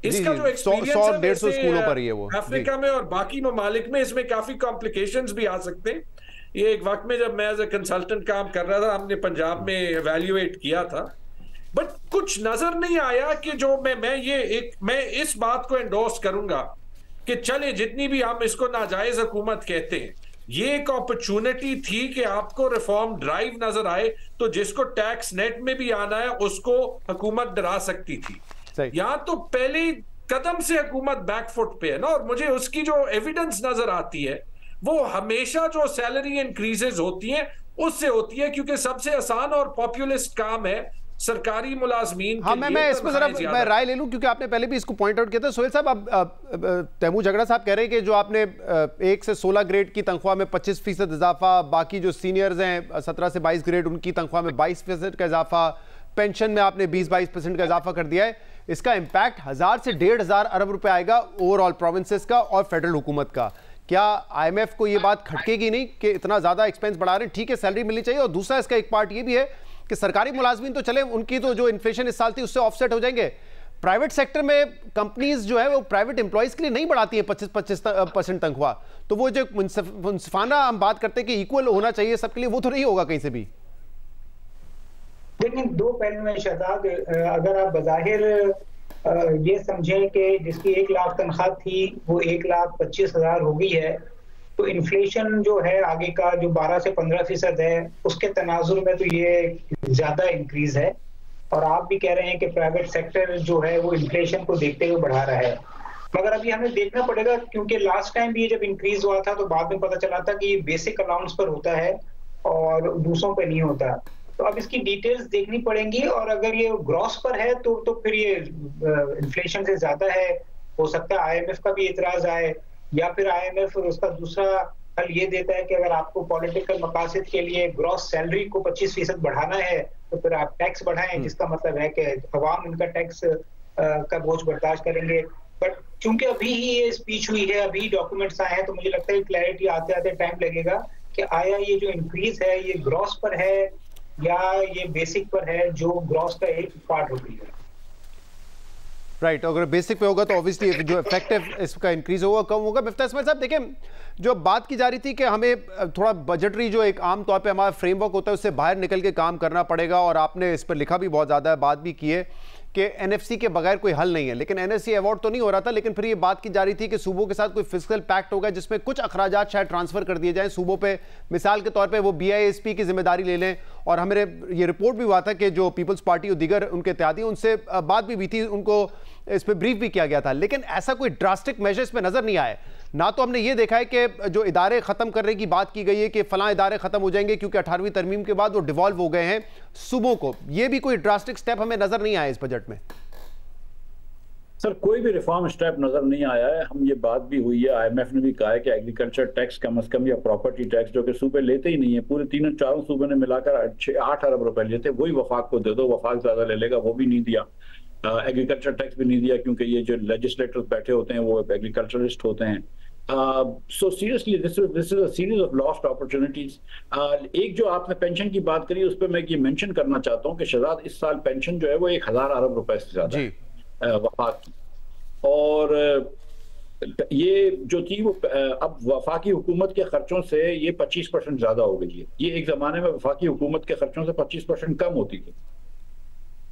इसका जो एक्सपीरियंस 100-150 स्कूलों पर ही है वो अफ्रीका में और बाकी ममालिक में, इसमें काफी कॉम्प्लिकेशंस भी आ सकते हैं। ये एक वक्त में जब मैं एज ए कंसल्टेंट काम कर रहा था, हमने पंजाब में एवेल्युएट किया था, बट कुछ नजर नहीं आया कि जो मैं इस बात को एंडोर्स करूंगा कि चले जितनी भी हम इसको नाजायज हुकूमत कहते हैं, ये एक अपॉर्चुनिटी थी कि आपको रिफॉर्म ड्राइव नजर आए, तो जिसको टैक्स नेट में भी आना है उसको हुकूमत डरा सकती थी। यहाँ तो पहले कदम से हुकूमत बैकफुट पे है ना, और मुझे उसकी जो एविडेंस नजर आती है वो हमेशा जो सैलरी इंक्रीजेस होती हैं उससे होती है, क्योंकि सबसे आसान और पॉपुलिस्ट काम है सरकारी मुलाजमीन। हाँ, मैं इसमें जरा मैं राय ले लूं, क्योंकि आपने पहले भी इसको पॉइंट आउट किया था। सोहेल साहब, अब तैमूर झगड़ा साहब कह रहे हैं कि जो आपने 1 से 16 ग्रेड की तनख्वाह में 25% इजाफा, बाकी जो सीनियर्स हैं 17 से 22 ग्रेड उनकी तनख्वाह में 22% का इजाफा, पेंशन में आपने 20-22% का इजाफा कर दिया है, इसका इंपैक्ट 1000 से 1500 अरब रुपए आएगा ओवरऑल प्रोविंसेस का और फेडरल हुकूमत का। क्या आईएमएफ को ये बात खटकेगी नहीं कि इतना ज्यादा एक्सपेंस बढ़ा रहे हैं? ठीक है, सैलरी मिलनी चाहिए, और दूसरा इसका एक पार्ट ये भी है कि सरकारी मुलाजमीन तो चले, उनकी तो जो इन्फ्लेशन इस साल थी उससे ऑफसेट हो जाएंगे। प्राइवेट सेक्टर में कंपनीज जो है वो प्राइवेट एम्प्लॉयज के लिए नहीं बढ़ाती है 25% तनख्वाह, तो वो जो मुनसिफाना हम बात करते हैं कि इक्वल होना चाहिए सबके लिए, वो तो नहीं होगा कहीं से भी। लेकिन दो पहलू हैं शहजाद। अगर आप बज़ाहिर ये समझें कि जिसकी 1 लाख तनख्वाह थी वो 1,25,000 हो गई है, तो इन्फ्लेशन जो है आगे का जो 12 से 15% है उसके तनाजुर में तो ये ज्यादा इंक्रीज है। और आप भी कह रहे हैं कि प्राइवेट सेक्टर जो है वो इन्फ्लेशन को देखते हुए बढ़ा रहा है, मगर अभी हमें देखना पड़ेगा, क्योंकि लास्ट टाइम भी ये जब इंक्रीज हुआ था तो बाद में पता चला था कि ये बेसिक अलाउंस पर होता है और दूसरों पर नहीं होता। तो अब इसकी डिटेल्स देखनी पड़ेंगी, और अगर ये ग्रॉस पर है तो फिर ये इन्फ्लेशन से ज्यादा है। हो सकता है आईएमएफ का भी इतराज आए, या फिर आईएमएफ उसका दूसरा हल ये देता है कि अगर आपको पॉलिटिकल मकासद के लिए ग्रॉस सैलरी को 25% बढ़ाना है तो फिर आप टैक्स बढ़ाएं, जिसका मतलब है कि अवाम इनका टैक्स का बोझ बर्दाश्त करेंगे। बट चूंकि अभी ही ये स्पीच हुई है, अभी डॉक्यूमेंट्स आए हैं, तो मुझे लगता है क्लैरिटी आते आते टाइम लगेगा कि आया ये जो इंक्रीज है ये ग्रॉस पर है या ये बेसिक पर है, जो ग्रॉस का एक पार्ट होती है। राइट, अगर बेसिक पे होगा तो ऑब्वियसली जो इफेक्टिव इसका इंक्रीज होगा कम होगा। मिफ्ता इस्माइल साहब, देखिए जो बात की जा रही थी कि हमें थोड़ा बजटरी जो एक आम तौर पे हमारा फ्रेमवर्क होता है उससे बाहर निकल के काम करना पड़ेगा, और आपने इस पर लिखा भी बहुत ज़्यादा है, बात भी की है कि एनएफसी के बगैर कोई हल नहीं है। लेकिन एनएफसी अवार्ड तो नहीं हो रहा था, लेकिन फिर ये बात की जा रही थी कि सूबों के साथ कोई फिस्कल पैक्ट होगा जिसमें कुछ अखराजात शायद ट्रांसफर कर दिए जाएं सूबों पे। मिसाल के तौर पे वो बीआईएसपी की जिम्मेदारी ले लें, और हमें ये रिपोर्ट भी हुआ था कि जो पीपल्स पार्टी और दीगर उनके इत्तेहादी उनसे बात भी हुई थी, उनको इस पर ब्रीफ भी किया गया था, लेकिन ऐसा कोई ड्रास्टिक मेजर्स पे नजर नहीं आए। ना तो हमने ये देखा है कि जो इदारे खत्म करने की बात की गई है कि फलां इदारे खत्म हो जाएंगे क्योंकि 18वीं तरमीम के बाद वो डिवॉल्व हो गए हैं सूबों को, ये भी कोई ड्रास्टिक स्टेप हमें नजर नहीं आया इस बजट में। सर कोई भी रिफॉर्म स्टेप नजर नहीं आया है। हम ये बात भी हुई है, IMF ने भी कहा है कि एग्रीकल्चर टैक्स कम से कम या प्रॉपर्टी टैक्स जो कि सूबे लेते ही नहीं है, पूरे तीनों चारों सूबे ने मिलाकर 8 अरब रुपए लेते, वही वफाक को दे दो, वफाक ज्यादा ले लेगा, वो भी नहीं दिया। एग्रीकल्चर टैक्स भी नहीं दिया क्योंकि ये जो लेजिस्लेटर्स बैठे होते हैं वो एग्रीकल्चरिस्ट होते हैं। So seriously this is a series of lost opportunities. एक जो आपने पेंशन की बात करी उस पर मैं ये मेंशन करना चाहता हूँ कि शहजाद इस साल पेंशन जो है वो 1000 अरब रुपए से ज्यादा है वफाक की। और ये जो थी वो अब वफाकी हुकूमत के खर्चों से ये 25% ज्यादा हो गई है। ये एक जमाने में वफाकी हुकूमत के खर्चों से 25% कम होती थी,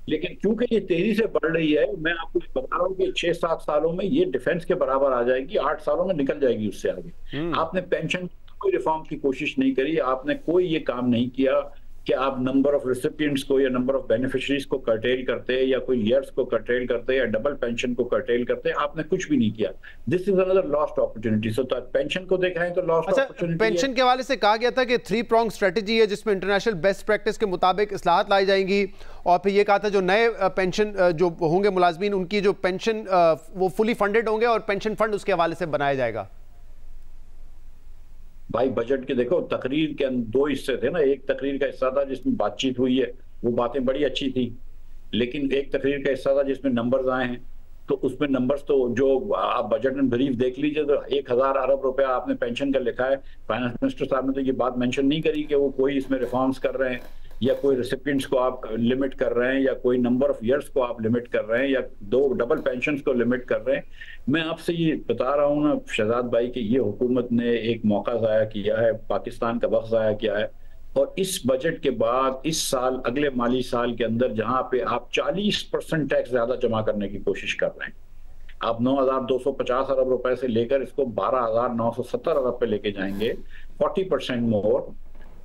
लेकिन क्योंकि ये तेजी से बढ़ रही है, मैं आपको बता रहा हूँ कि 6-7 सालों में ये डिफेंस के बराबर आ जाएगी, 8 सालों में निकल जाएगी उससे आगे। आपने पेंशन कोई रिफॉर्म की कोशिश नहीं करी, आपने कोई ये काम नहीं किया कि आप नंबर ऑफ रेसिपिएंट्स को या नंबर ऑफ बेनिफिशरीज को कर्टेल करते या कोई ईयर्स को कर्टेल करते या डबल पेंशन को कर्टेल करते, आपने कुछ भी नहीं किया। This is another lost opportunity. So pension को देखा है तो लॉस्ट अपॉर्चुनिटी। पेंशन के हवाले से कहा गया था कि 3 prong स्ट्रेटेजी है जिसमें इंटरनेशनल बेस्ट प्रैक्टिस के मुताबिक इस्लाहत लाई जाएंगी, और फिर ये कहा था जो नए पेंशन जो होंगे मुलाजमीन उनकी जो पेंशन वो फुली फंडेड होंगे और पेंशन फंड उसके हवाले से बनाया जाएगा। भाई बजट के देखो तकरीर के 2 हिस्से थे ना, एक तकरीर का हिस्सा था जिसमें बातचीत हुई है, वो बातें बड़ी अच्छी थी, लेकिन एक तकरीर का हिस्सा था जिसमें नंबर्स आए हैं। तो उसमें नंबर्स तो जो आप बजट में ब्रीफ देख लीजिए तो 1000 अरब रुपया आपने पेंशन का लिखा है। फाइनेंस मिनिस्टर साहब ने तो ये बात मेंशन नहीं करी कि वो कोई इसमें रिफॉर्म्स कर रहे हैं या कोई रेसिपिएंट्स को आप लिमिट कर रहे हैं या कोई नंबर ऑफ ईयर्स को आप लिमिट कर रहे हैं या 2 डबल पेंशन को लिमिट कर रहे हैं। मैं आपसे ये बता रहा हूँ ना शहजाद भाई कि ये हुकूमत ने एक मौका ज़ाया किया है, पाकिस्तान का वक्त ज़ाया किया है। और इस बजट के बाद इस साल अगले माली साल के अंदर जहाँ पे आप 40% टैक्स ज्यादा जमा करने की कोशिश कर रहे हैं, आप 9250 अरब रुपए से लेकर इसको 12970 अरब पे लेके जाएंगे, 40% मोर,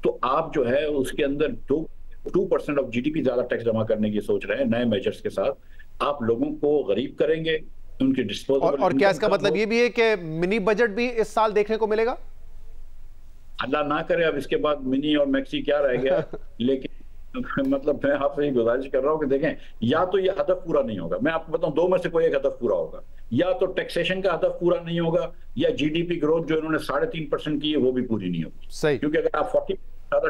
तो आप जो है उसके अंदर 2% ऑफ GDP ज्यादा टैक्स जमा करने की सोच रहे हैं। नए मेजर्स के साथ आप लोगों को गरीब करेंगे, उनके डिस्पोजेबल। और क्या इसका मतलब ये भी है कि मिनी बजट भी इस साल देखने को मिलेगा? अल्लाह ना करे अब इसके बाद मिनी और मैक्सी क्या रह गया। लेकिन मतलब मैं आपसे ये गुजारिश कर रहा हूँ कि देखें, या तो ये हदफ पूरा नहीं होगा, मैं आपको बताऊं 2 में से कोई एक हदफ पूरा होगा, या तो टैक्सेशन का हदफ पूरा नहीं होगा या GDP ग्रोथ जो इन्होंने 3.5% की है वो भी पूरी नहीं होगी। सही, क्योंकि अगर आप 40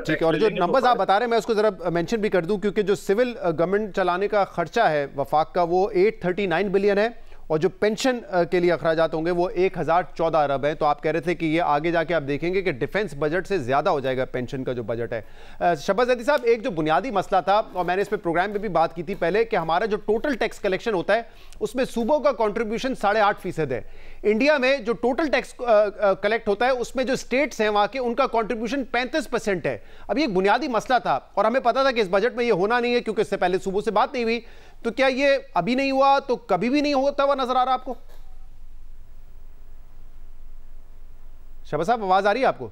ठीक है। और जो नंबर्स आप बता रहे हैं मैं उसको जरा मेंशन भी कर दूं, क्योंकि जो सिविल गवर्नमेंट चलाने का खर्चा है वफाक का वो 839 बिलियन है और जो पेंशन के लिए अखराजात होंगे वो 1014 अरब है। तो आप कह रहे थे कि ये आगे जाके आप देखेंगे कि डिफेंस बजट से ज़्यादा हो जाएगा पेंशन का जो बजट है। शहबाज ज़ैदी साहब, एक जो बुनियादी मसला था और मैंने इस पर प्रोग्राम में भी बात की थी पहले कि हमारा जो टोटल टैक्स कलेक्शन होता है उसमें सूबों का कॉन्ट्रीब्यूशन 8.5% है। इंडिया में जो टोटल टैक्स कलेक्ट होता है उसमें जो स्टेट्स हैं वहाँ के उनका कॉन्ट्रीब्यूशन 35% है। अब ये एक बुनियादी मसला था और हमें पता था कि इस बजट में ये होना नहीं है क्योंकि इससे पहले सूबों से बात नहीं हुई। तो क्या ये अभी नहीं हुआ तो कभी भी नहीं होता हुआ नजर आ रहा आपको? शहबाज साहब आवाज आ रही है आपको?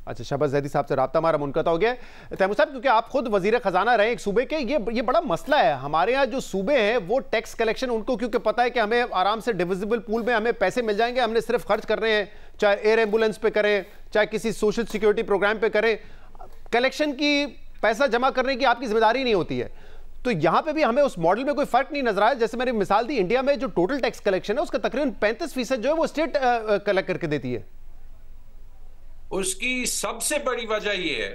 अच्छा, शहबाज ज़ैदी साहब से राब्ता हमारा मुनक़ता हो गया है। तैमूर साहब, क्योंकि आप खुद वजीर खजाना रहे एक सूबे के, ये बड़ा मसला है हमारे यहाँ जो सूबे हैं वो टैक्स कलेक्शन उनको क्योंकि पता है कि हमें आराम से डिविजिबल पूल में हमें पैसे मिल जाएंगे, हमने सिर्फ खर्च कर रहे हैं, चाहे एयर एम्बुलेंस पे करें चाहे किसी सोशल सिक्योरिटी प्रोग्राम पे करें, कलेक्शन की पैसा जमा करने की आपकी जिम्मेदारी नहीं होती है। तो यहां पे भी हमें उस मॉडल में कोई फर्क नहीं नजर आया। जैसे मैंने मिसाल दी, इंडिया में जो टोटल टैक्स कलेक्शन है उसका तकरीबन 35% जो है वो स्टेट कलेक्ट करके देती है। उसकी सबसे बड़ी वजह यह है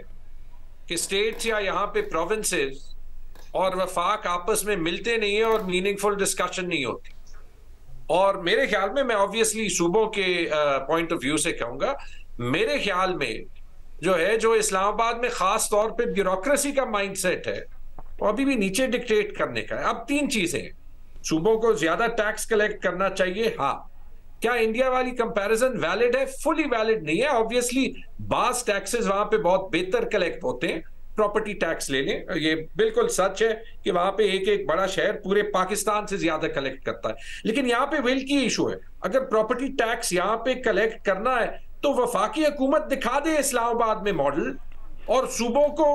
कि स्टेट्स या यहां पे प्रोविंसेस और वफाक आपस में मिलते नहीं है और मीनिंगफुल डिस्कशन नहीं होती। और मेरे ख्याल में, मैं ऑब्वियसली सूबों के पॉइंट ऑफ व्यू से कहूंगा, मेरे ख्याल में जो इस्लामाबाद में खास तौर पे ब्यूरोक्रेसी का माइंडसेट है वो अभी भी नीचे डिक्टेट करने का है। अब 3 चीजें हैं, सूबों को ज्यादा टैक्स कलेक्ट करना चाहिए। हाँ, क्या इंडिया वाली कंपैरिजन वैलिड है? फुली वैलिड नहीं है। ऑब्वियसली बास टैक्सेस वहां पे बहुत बेहतर कलेक्ट होते हैं। प्रॉपर्टी टैक्स ले लें, ये बिल्कुल सच है कि वहां पे एक बड़ा शहर पूरे पाकिस्तान से ज्यादा कलेक्ट करता है, लेकिन यहाँ पे विल की इशू है। अगर प्रॉपर्टी टैक्स यहाँ पे कलेक्ट करना है तो वफाकी हुकूमत दिखा दे इस्लामाबाद में मॉडल, और सूबों को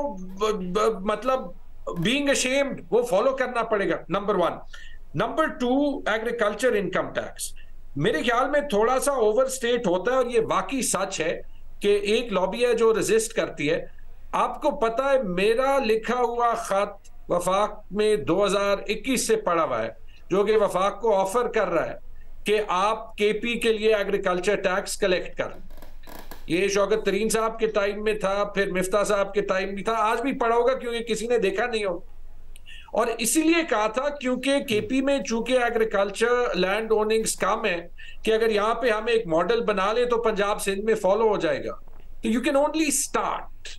मतलब बीइंग अशेम्ड वो फॉलो करना पड़ेगा। Number 1। Number 2, agriculture income tax मेरे ख्याल में थोड़ा सा ओवर स्टेट होता है, और ये वाकई सच है कि एक लॉबी है जो रेजिस्ट करती है। आपको पता है, मेरा लिखा हुआ खत वफाक में 2021 से पड़ा हुआ है, जो कि वफाक को ऑफर कर रहा है कि आप केपी के लिए एग्रीकल्चर टैक्स कलेक्ट कर। ये शौकत तरीन साहब के टाइम में था, फिर मिफ्ता साहब के टाइम भी था, आज भी पड़ा होगा क्योंकि किसी ने देखा नहीं हो। और इसीलिए कहा था क्योंकि केपी में चूंकि एग्रीकल्चर लैंड ओनिंग्स कम है कि अगर यहां पे हम एक मॉडल बना ले तो पंजाब सिंध में फॉलो हो जाएगा। तो you can only start,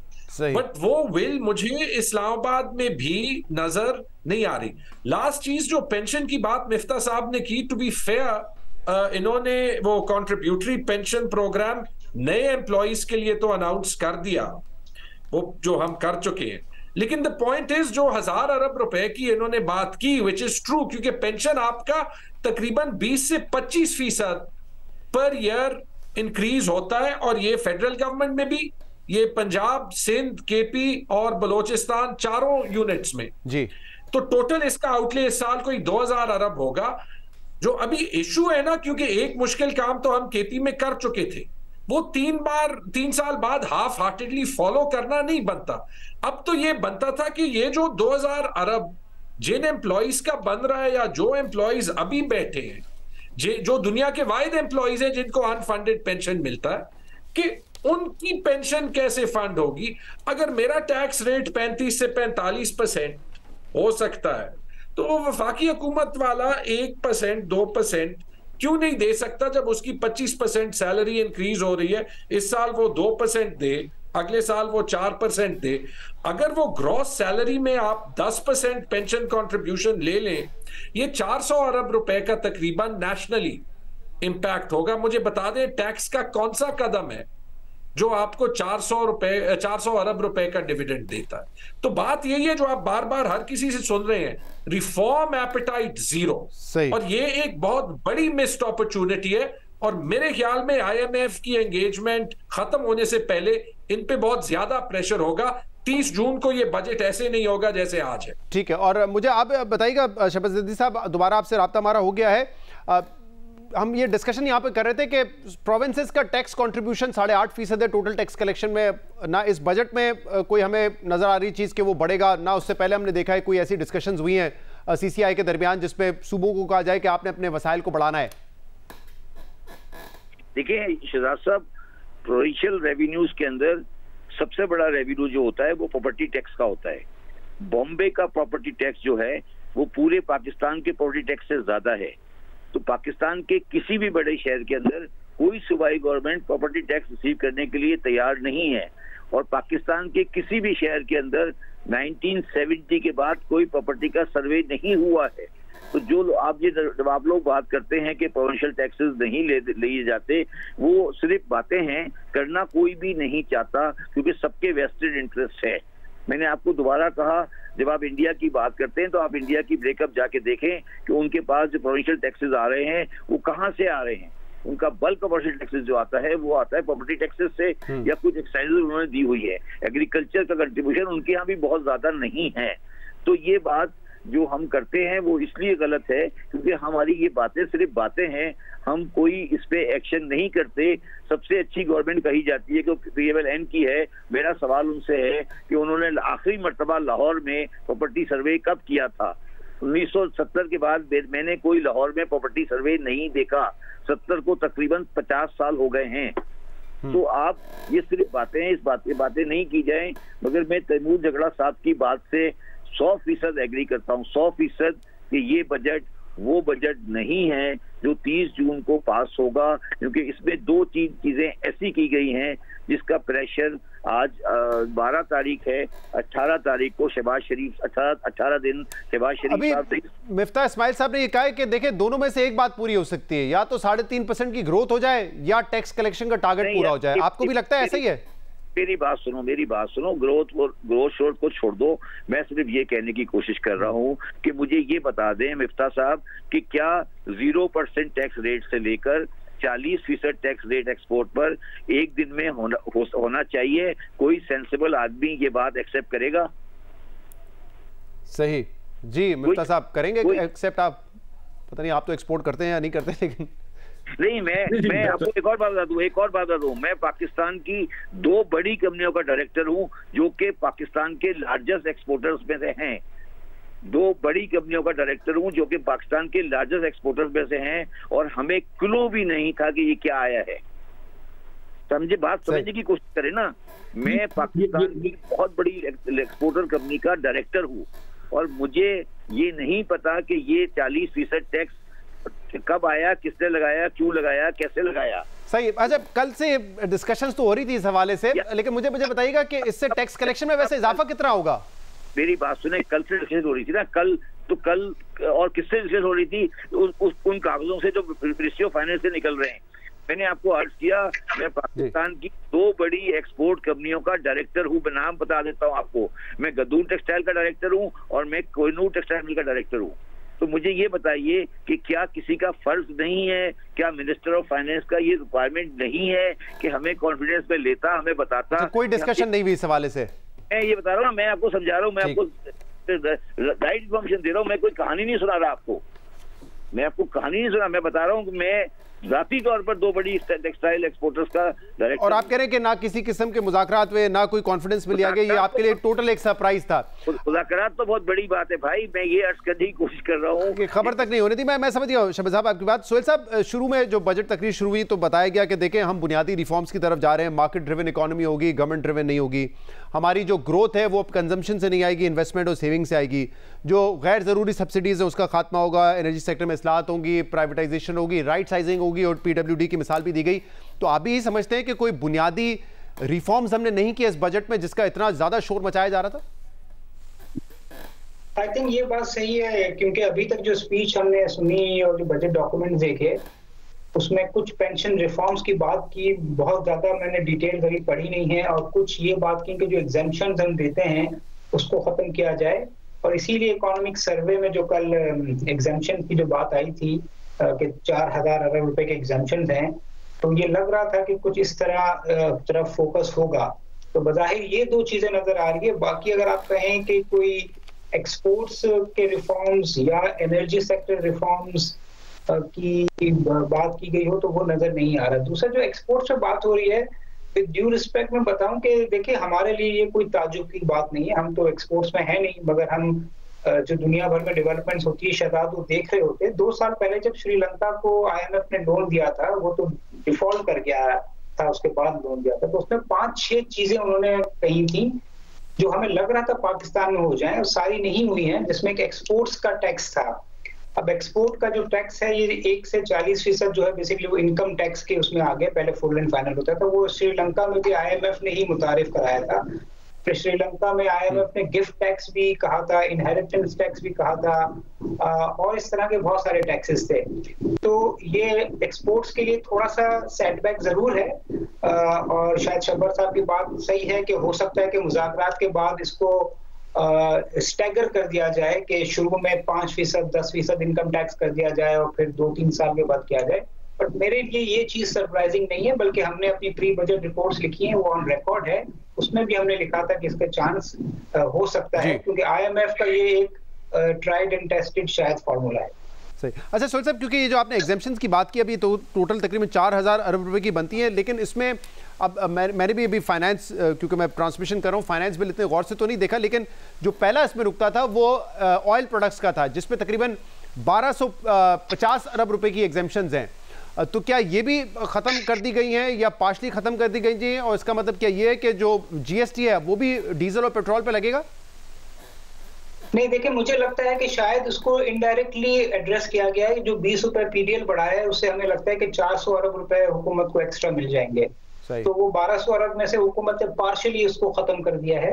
but वो विल मुझे इस्लामाबाद में भी नजर नहीं आ रही। लास्ट चीज जो पेंशन की बात मिफ्ता साहब ने की, टू बी फेयर इन्होंने वो कॉन्ट्रीब्यूटरी पेंशन प्रोग्राम नए एम्प्लॉइज के लिए तो अनाउंस कर दिया, वो जो हम कर चुके हैं, लेकिन द पॉइंट इज जो 1000 अरब रुपए की इन्होंने बात की, विच इज ट्रू, क्योंकि पेंशन आपका तकरीबन 20 से 25% पर ईयर इंक्रीज होता है, और ये फेडरल गवर्नमेंट में भी, ये पंजाब, सिंध, केपी और बलोचिस्तान चारों यूनिट्स में जी। तो टोटल इसका आउटले इस साल कोई 2000 अरब होगा। जो अभी इशू है ना, क्योंकि एक मुश्किल काम तो हम केपी में कर चुके थे, वो 3 साल बाद हाफ हार्टेडली फॉलो करना नहीं बनता। अब तो ये बनता था कि ये जो 2000 अरब जिन एम्प्लॉइज का बन रहा है, या जो एम्प्लॉइज अभी बैठे हैं, जो दुनिया के वाहिद एम्प्लॉइज हैं जिनको अनफंडेड पेंशन मिलता है, कि उनकी पेंशन कैसे फंड होगी। अगर मेरा टैक्स रेट 35 से 45% हो सकता है, तो वो वफाकी हुकूमत वाला 1%, 2% क्यों नहीं दे सकता, जब उसकी 25% सैलरी इंक्रीज हो रही है। इस साल वो 2% दे, अगले साल वो 4% दे। अगर वो ग्रॉस सैलरी में आप 10% पेंशन कंट्रीब्यूशन ले लें, ये 400 अरब रुपए का तकरीबन नेशनली इंपैक्ट होगा। मुझे बता दें टैक्स का कौन सा कदम है जो आपको 400 अरब रुपए का डिविडेंड देता है। तो बात यही है जो आप बार बार हर किसी से सुन रहे हैं, रिफॉर्म एपेटाइट जीरो, और ये एक बहुत बड़ी मिस्ड अपॉर्चुनिटी है। और मेरे ख्याल में IMF की एंगेजमेंट खत्म होने से पहले इन पे बहुत ज्यादा प्रेशर होगा। 30 जून को ये बजट ऐसे नहीं होगा जैसे आज है। ठीक है, और मुझे आप बताइएगा शहबाज जद्दी साहब, दोबारा आपसे राब्ता हमारा हो गया है। हम ये डिस्कशन यहाँ पे कर रहे थे कि प्रोविंसेस का टैक्स कंट्रीब्यूशन 8.5% है टोटल टैक्स कलेक्शन में। ना इस बजट में कोई हमें नजर आ रही चीज़ कि वो बढ़ेगा, ना उससे पहले हमने देखा है कोई ऐसी डिस्कशंस हुई हैं CCI के दरमियान जिसपे सूबों को कहा जाए कि आपने अपने वसाइल को बढ़ाना है। देखिए शहजाद साहब, प्रोविंशियल रेवेन्यूज के अंदर सबसे बड़ा रेवेन्यू जो होता है वो प्रॉपर्टी टैक्स का होता है। बॉम्बे का प्रॉपर्टी टैक्स जो है वो पूरे पाकिस्तान के प्रॉपर्टी टैक्स से ज्यादा है। तो पाकिस्तान के किसी भी बड़े शहर के अंदर कोई सूबाई गवर्नमेंट प्रॉपर्टी टैक्स रिसीव करने के लिए तैयार नहीं है, और पाकिस्तान के किसी भी शहर के अंदर 1970 के बाद कोई प्रॉपर्टी का सर्वे नहीं हुआ है। तो जब आप लोग बात करते हैं कि प्रोविंशियल टैक्सेस नहीं लिए जाते, वो सिर्फ बातें हैं, करना कोई भी नहीं चाहता, क्योंकि सबके वेस्टेड इंटरेस्ट है। मैंने आपको दोबारा कहा, जब आप इंडिया की बात करते हैं तो आप इंडिया की ब्रेकअप जाके देखें कि उनके पास जो प्रोविंशियल टैक्सेस आ रहे हैं वो कहाँ से आ रहे हैं। उनका बल्क कमर्शियल टैक्सेस जो आता है वो आता है प्रॉपर्टी टैक्सेस से, या कुछ एक्साइज उन्होंने दी हुई है। एग्रीकल्चर का कंट्रीब्यूशन उनके यहाँ भी बहुत ज्यादा नहीं है। तो ये बात जो हम करते हैं वो इसलिए गलत है क्योंकि हमारी ये बातें सिर्फ बातें हैं, हम कोई इस पे एक्शन नहीं करते। सबसे अच्छी गवर्नमेंट कही जाती है कि PMLN की है। मेरा सवाल उनसे है कि उन्होंने आखिरी मर्तबा लाहौर में प्रॉपर्टी सर्वे कब किया था? 1970 के बाद मैंने कोई लाहौर में प्रॉपर्टी सर्वे नहीं देखा। 70 को तकरीबन 50 साल हो गए हैं। तो आप ये सिर्फ बातें हैं, इस बातें नहीं की जाए। मगर मैं तैमूर झगड़ा साहब की बात से 100% एग्री करता हूँ, 100% कि ये बजट वो बजट नहीं है जो 30 जून को पास होगा, क्योंकि इसमें 2 चीजें ऐसी की गई हैं जिसका प्रेशर आज 12 तारीख है, 18 तारीख को शहबाज शरीफ 18 दिन शहबाज शरीफ साहब, मिफ्ता इस्माइल साहब ने ये कहा है कि देखिए दोनों में से एक बात पूरी हो सकती है, या तो 3.5% की ग्रोथ हो जाए या टैक्स कलेक्शन का टारगेट पूरा हो जाए। आपको भी लगता है ऐसा ही है? मेरी बात सुनो, ग्रोथ शोर्ट को छोड़ दो। मैं सिर्फ ये कहने की कोशिश कर रहा हूँ कि मुझे ये बता दें मिफ्ता साहब कि क्या 0% टैक्स रेट से लेकर 40% टैक्स रेट एक्सपोर्ट पर एक दिन में होना चाहिए? कोई सेंसिबल आदमी ये बात एक्सेप्ट करेगा? सही जी मिफ्ता साहब, करेंगे एक्सेप्ट? आप पता नहीं, आप तो एक्सपोर्ट करते हैं या नहीं करते, लेकिन नहीं, मैं आपको एक और बात बता दूं, मैं पाकिस्तान की 2 बड़ी कंपनियों का डायरेक्टर हूं जो कि पाकिस्तान के लार्जेस्ट एक्सपोर्टर्स में से हैं। 2 बड़ी कंपनियों का डायरेक्टर हूं जो कि पाकिस्तान के लार्जेस्ट एक्सपोर्टर्स में से हैं, और हमें क्लू भी नहीं था कि ये क्या आया है। समझे, बात समझने की कोशिश करें ना। मैं पाकिस्तान की बहुत बड़ी एक्सपोर्टर कंपनी का डायरेक्टर हूँ और मुझे ये नहीं पता कि ये 40% टैक्स कब आया, किसने लगाया, क्यों लगाया, कैसे लगाया। सही। अच्छा, कल से डिस्कशंस तो हो रही थी इस हवाले से, लेकिन मुझे बताइएगा कि इससे टैक्स कलेक्शन में वैसे इजाफा कितना होगा? मेरी बात सुने, कल से डिस्कशन हो रही थी ना, कल और किससे डिस्कशन हो रही थी? उन कागजों से जो मिनिस्ट्री ऑफ फाइनेंस से निकल रहे हैं। मैंने आपको अर्ज किया, मैं पाकिस्तान की 2 बड़ी एक्सपोर्ट कंपनियों का डायरेक्टर हूँ। मैं नाम बता देता हूँ आपको, मैं गद्दून टेक्सटाइल का डायरेक्टर हूँ और मैं कोहिनूर टेक्सटाइल मिल का डायरेक्टर हूँ। तो मुझे ये बताइए कि क्या किसी का फर्ज नहीं है, क्या मिनिस्टर ऑफ फाइनेंस का ये रिक्वायरमेंट नहीं है कि हमें कॉन्फिडेंस में लेता, हमें बताता? तो कोई डिस्कशन नहीं हुई इस हवाले से? मैं ये बता रहा हूँ, मैं आपको समझा रहा हूँ, मैं आपको राइट इन्फॉर्मेशन दे रहा हूँ, मैं कोई कहानी नहीं सुना रहा आपको, मैं आपको कहानी नहीं सुना, मैं बता रहा हूँ कि मैं जाती तौर पर 2 बड़ी टेक्सटाइल एक्सपोर्टर्स का डायरेक्टर। और आप कह रहे हैं कि ना किसी किस्म के मुज़ाकरात हुए, ना कोई कॉन्फिडेंस में लिया गया, ये आपके लिए टोटल एक सरप्राइज था। मुज़ाकरात तो बहुत बड़ी बात है भाई, मैं ये अर्ज करने की कोशिश कर रहा हूँ, खबर तक नहीं होनी थी। मैं समझ गया शहबाज साहब आपकी बात। सोहेल साहब, शुरू में जो बजट तकरीर शुरू हुई तो बताया गया कि देखें हम बुनियादी रिफॉर्म्स की तरफ जा रहे हैं, मार्केट ड्रिवन इकोनॉमी होगी, गवर्नमेंट ड्रिवन नहीं होगी, हमारी जो ग्रोथ है वो कंजम्पशन से नहीं आएगी, इन्वेस्टमेंट और सेविंग से आएगी, जो गैर ज़रूरी सब्सिडीज़ है उसका खात्मा होगा, एनर्जी सेक्टर में इस्लाहत होंगी, प्राइवेटाइजेशन होगी, राइट साइजिंग होगी और PWD की मिसाल भी दी गई। तो आप भी यही समझते हैं कि कोई बुनियादी रिफॉर्म्स हमने नहीं किए इस बजट में जिसका इतना ज़्यादा शोर मचाया जा रहा था? आई थिंक ये बात सही है, क्योंकि अभी तक जो स्पीच हमने सुनी और जो बजट डॉक्यूमेंट देखे उसमें कुछ पेंशन रिफॉर्म्स की बात की, बहुत ज्यादा मैंने डिटेल कभी पढ़ी नहीं है, और कुछ ये बात की कि जो एग्जेम्पशंस हम देते हैं उसको खत्म किया जाए। और इसीलिए इकोनॉमिक सर्वे में जो कल एग्जेम्पशन की जो बात आई थी कि 4,000 अरब रुपए के एग्जेम्पशंस हैं, तो ये लग रहा था कि कुछ इस तरफ फोकस होगा। तो बज़ाहिर ये 2 चीजें नजर आ रही है। बाकी अगर आप कहें कि कोई एक्सपोर्ट्स के रिफॉर्म्स या एनर्जी सेक्टर रिफॉर्म्स की बात की गई हो तो वो नजर नहीं आ रहा। दूसरा, जो एक्सपोर्ट्स पे बात हो रही है, विद ड्यू रिस्पेक्ट मैं बताऊं कि देखिए हमारे लिए ये कोई ताज्जुब की बात नहीं है, हम तो एक्सपोर्ट्स में है नहीं, मगर हम जो दुनिया भर में डेवलपमेंट्स होती है शहजाद वो देख रहे होते हैं। 2 साल पहले जब श्रीलंका को IMF ने लोन दिया था, वो तो डिफॉल्ट कर गया था, उसके बाद लोन दिया था, तो उसमें 5-6 चीजें उन्होंने कही थी जो हमें लग रहा था पाकिस्तान में हो जाए और सारी नहीं हुई हैं, जिसमें एक एक्सपोर्ट्स का टैक्स था। अब एक्सपोर्ट का जो टैक्स है ये 1 से 40% जो है बेसिकली वो इनकम टैक्स के उसमें आ गया, पहले फुल एंड फाइनल होता था, वो श्रीलंका में भी IMF ने ही मुतारिफ कराया था। फिर श्रीलंका में IMF ने गिफ्ट टैक्स भी कहा था, इनहेरिटेंस टैक्स भी कहा था, और इस तरह के बहुत सारे टैक्सेस थे। तो ये एक्सपोर्ट्स के लिए थोड़ा सा सेटबैक जरूर है, और शायद शब्बर साहब की बात सही है कि हो सकता है कि मुज़ाकरात के बाद इसको स्टैगर कर दिया जाए कि शुरू में 5%, 10% इनकम टैक्स कर दिया जाए और फिर 2-3 साल के बाद किया जाए। बट मेरे लिए ये चीज सरप्राइजिंग नहीं है, बल्कि हमने अपनी प्री बजट रिपोर्ट्स लिखी हैं, वो ऑन रिकॉर्ड है, उसमें भी हमने लिखा था कि इसका चांस हो सकता है, क्योंकि IMF का ये एक ट्राइड एंड टेस्टेड शायद फॉर्मूला है। सही। अच्छा सोहेल साहब, क्योंकि ये जो आपने एग्जेम्पशंस की बात की अभी तो टोटल तकरीबन 4,000 अरब रुपए की बनती है, लेकिन इसमें अब मैंने भी अभी फाइनेंस, क्योंकि मैं ट्रांसमिशन कर रहा हूँ, फाइनेंस बिल इतने गौर से तो नहीं देखा, लेकिन जो पहला इसमें रुकता था वो ऑयल प्रोडक्ट्स का था, जिसमें तकरीबन 1250 अरब रुपए की एग्जेम्पशंस हैं। तो क्या ये भी ख़त्म कर दी गई हैं या पार्शली ख़त्म कर दी गई हैं, और इसका मतलब क्या ये है कि जो GST है वो भी डीजल और पेट्रोल पे लगेगा? नहीं, देखिए मुझे लगता है कि शायद उसको इनडायरेक्टली एड्रेस किया गया है। जो 20 रुपए PDL बढ़ाया है उससे हमें लगता है कि 400 अरब रुपए हुकूमत को एक्स्ट्रा मिल जाएंगे, तो वो 1200 अरब में से हुकूमत ने पार्शली उसको खत्म कर दिया है।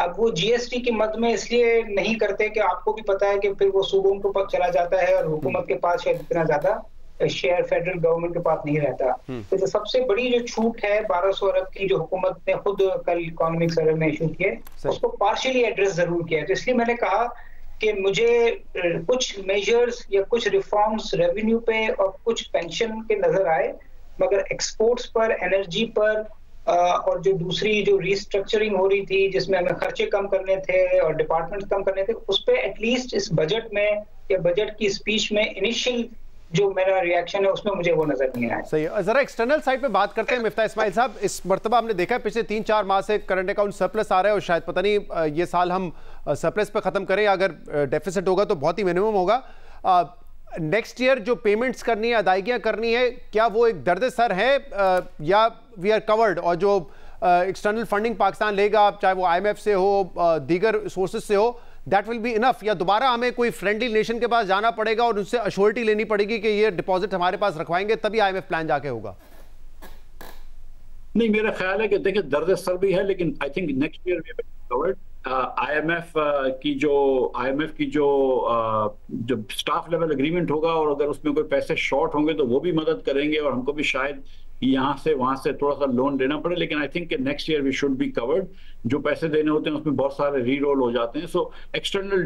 अब वो GST की मद में इसलिए नहीं करते कि आपको भी पता है कि फिर वो सूबों के ऊपर चला जाता है और हुकूमत के पास शायद इतना ज्यादा शेयर फेडरल गवर्नमेंट के पास नहीं रहता। तो जो सबसे बड़ी जो छूट है 1200 अरब की, जो हुकूमत ने खुद कल इकोनॉमिक सर्वे में इशू किए, उसको पार्शियली एड्रेस जरूर किया है। तो इसलिए मैंने कहा कि मुझे कुछ मेजर्स या कुछ रिफॉर्म्स रेवेन्यू पे और कुछ पेंशन के नजर आए, मगर एक्सपोर्ट्स पर, एनर्जी पर और जो दूसरी जो रिस्ट्रक्चरिंग हो रही थी जिसमें हमें खर्चे कम करने थे और डिपार्टमेंट कम करने थे, उस पर एटलीस्ट इस बजट में या बजट की स्पीच में इनिशियल जो मेरा रिएक्शन है उसमें मुझे वो नजर नहीं आया। सही है। जरा एक्सटर्नल साइड पे बात करते हैं मिफ्ता इस्माइल साहब। इस मर्तबा हमने देखा है पिछले 3-4 माह से करंट अकाउंट सरप्लस आ रहा है और शायद पता नहीं ये साल हम सरप्लस पे खत्म करें, अगर डेफिसिट होगा तो बहुत ही मिनिमम होगा। नेक्स्ट ईयर जो पेमेंट्स करनी है, अदायगियां करनी है, क्या वो एक दर्द सर है या वी आर कवर्ड? और जो एक्सटर्नल फंडिंग पाकिस्तान लेगा, चाहे वो IMF से हो, दीगर सोर्सेज से हो, दैट विल बी इनफ, या दोबारा हमें कोई फ्रेंडली नेशन के पास जाना पड़ेगा और उनसे अश्योरिटी लेनी पड़ेगी कि ये डिपॉजिट हमारे पास रखवाएंगे तभी IMF प्लान जाके होगा? नहीं, मेरा ख्याल है कि देखिए दर्द सर भी है, लेकिन I think next year we will covered. IMF की जो स्टाफ लेवल एग्रीमेंट होगा और अगर उसमें कोई पैसे शॉर्ट होंगे तो वो भी मदद करेंगे और हमको भी शायद यहाँ से वहां से थोड़ा सा लोन देना पड़े, लेकिन I think next year we should be covered. जो पैसे देने होते हैं उसमें बहुत सारे री रोल हो जाते हैं, so external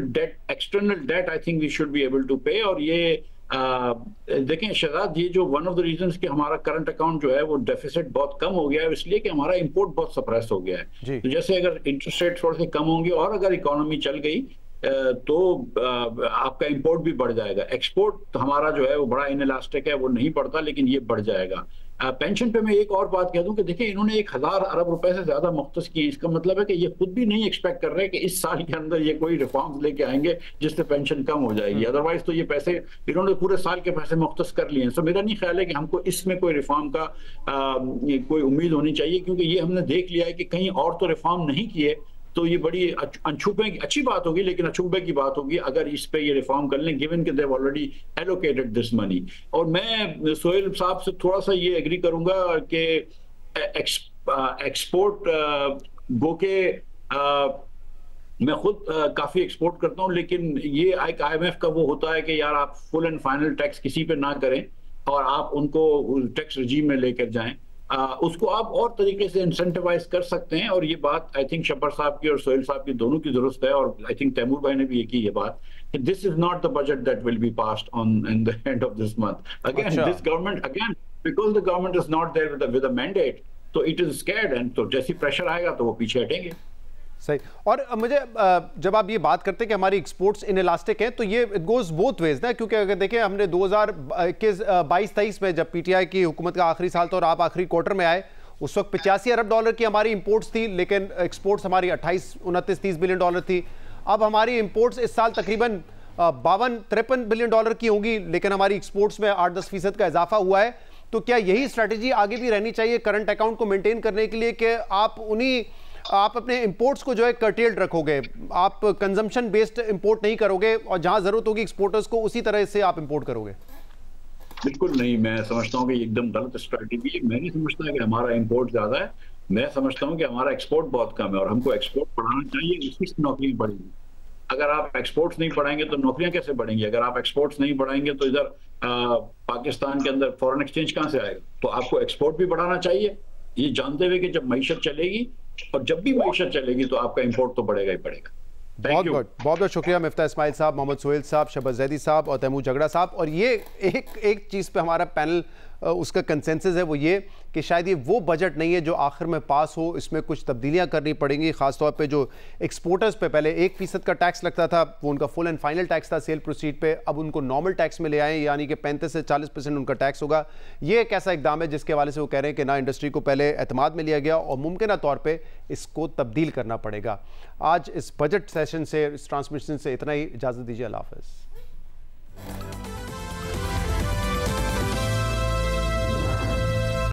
debt I think we should be able to pay. और ये देखें शहजाद, ये जो वन ऑफ द रीजंस कि हमारा करंट अकाउंट जो है वो डेफिसिट बहुत कम हो गया है, इसलिए कि हमारा इंपोर्ट बहुत सप्रेस हो गया है। तो जैसे अगर इंटरेस्ट रेट थोड़े से कम होंगे और अगर इकोनॉमी चल गई तो आपका इंपोर्ट भी बढ़ जाएगा। एक्सपोर्ट हमारा जो है वो बड़ा इनइलास्टिक है, वो नहीं बढ़ता, लेकिन ये बढ़ जाएगा। पेंशन पे मैं एक और बात कह दूं कि देखिए इन्होंने 1000 अरब रुपए से ज्यादा मुख्तस किए। इसका मतलब है कि ये खुद भी नहीं एक्सपेक्ट कर रहे कि इस साल के अंदर ये कोई रिफॉर्म्स लेके आएंगे जिससे पेंशन कम हो जाएगी। अदरवाइज तो ये पैसे इन्होंने पूरे साल के पैसे मुख्तस कर लिए हैं। सो मेरा नहीं ख्याल है कि हमको इसमें कोई रिफॉर्म का कोई उम्मीद होनी चाहिए, क्योंकि ये हमने देख लिया है कि कहीं और तो रिफॉर्म नहीं किए, तो ये बड़ी अनछुपे की अच्छी बात होगी, लेकिन अछूबे की बात होगी अगर इस पे ये रिफॉर्म कर लें, गिवन कि they have already allocated this money. और मैं सोहेल साहब से थोड़ा सा ये एग्री करूंगा कि एक्सपोर्ट गो के मैं खुद काफी एक्सपोर्ट करता हूं, लेकिन ये एक IMF का वो होता है कि यार आप फुल एंड फाइनल टैक्स किसी पे ना करें और आप उनको टैक्स रजीम में लेकर जाएं। उसको आप और तरीके से इंसेंटिवाइज कर सकते हैं। और ये बात आई थिंक शब्बर साहब की और सोहेल साहब की दोनों की जरूरत है, और आई थिंक तैमूर भाई ने भी ये की ये बात कि this is not the budget that will be passed on in the end of this month. Again this government because the government is not there with a mandate, तो इट इज स्कैर्ड, एंड तो जैसी pressure आएगा तो वो पीछे हटेंगे। सही। और मुझे जब आप ये बात करते हैं कि हमारी एक्सपोर्ट्स इनइलास्टिक हैं, तो ये इट गोज बोथ वेज ना, क्योंकि अगर देखें हमने 2021-22-23 में जब PTI की हुकूमत का आखिरी साल था और आप आखिरी क्वार्टर में आए, उस वक्त 85 अरब डॉलर की हमारी इंपोर्ट्स थी, लेकिन एक्सपोर्ट्स हमारी 28, 29, 30 बिलियन डॉलर थी। अब हमारी इंपोर्ट्स इस साल तकरीबन 52-53 बिलियन डॉलर की होंगी, लेकिन हमारी एक्सपोर्ट्स में 8-10% का इजाफा हुआ है। तो क्या यही स्ट्रैटेजी आगे भी रहनी चाहिए करंट अकाउंट को मेंटेन करने के लिए कि आप अपने इंपोर्ट्स को जो है कर्टेल्ड रखोगे, आप कंजम्पशन बेस्ड इंपोर्ट नहीं करोगे और जहां जरूरत होगी एक्सपोर्टर्स को उसी तरह से आप इंपोर्ट करोगे? बिल्कुल नहीं, मैं समझता हूँ कि एकदम गलत स्ट्रैटेजी है। मैं नहीं समझता कि हमारा इंपोर्ट ज्यादा है, मैं समझता हूँ कि हमारा एक्सपोर्ट बहुत कम है और हमको एक्सपोर्ट बढ़ाना चाहिए, इसकी नौकरी बढ़ेगी। अगर आप एक्सपोर्ट्स नहीं बढ़ाएंगे तो नौकरियां कैसे बढ़ेंगी? अगर आप एक्सपोर्ट्स नहीं बढ़ाएंगे तो इधर पाकिस्तान के अंदर फॉरेन एक्सचेंज कहां से आएगा? तो आपको एक्सपोर्ट भी बढ़ाना चाहिए, ये जानते हुए कि जब मईशत चलेगी, और जब भी मईशत चलेगी तो आपका इंपोर्ट तो बढ़ेगा ही बढ़ेगा। बहुत शुक्रिया मिफ्ता इस्माइल साहब, मोहम्मद सोहेल साहब, शहबाज जैदी साहब और तैमूर झगड़ा साहब। और ये एक चीज़ पे हमारा पैनल उसका कंसेंसस है, वो ये कि शायद ये वो बजट नहीं है जो आखिर में पास हो, इसमें कुछ तब्दीलियां करनी पड़ेंगी। खासतौर पे जो एक्सपोर्टर्स पे पहले 1% का टैक्स लगता था, वो उनका फुल एंड फाइनल टैक्स था सेल प्रोसीड पे, अब उनको नॉर्मल टैक्स में ले आए, यानी कि 35 से 40% उनका टैक्स होगा। ये एक ऐसा इकदाम है जिसके हवाले से वो कह रहे हैं कि ना इंडस्ट्री को पहले एतमाद में लिया गया और मुमकिन तौर पर इसको तब्दील करना पड़ेगा। आज इस बजट सेशन से, इस ट्रांसमिशन से इतना ही। इजाज़त दीजिए, अल्लाह हाफ़िज़।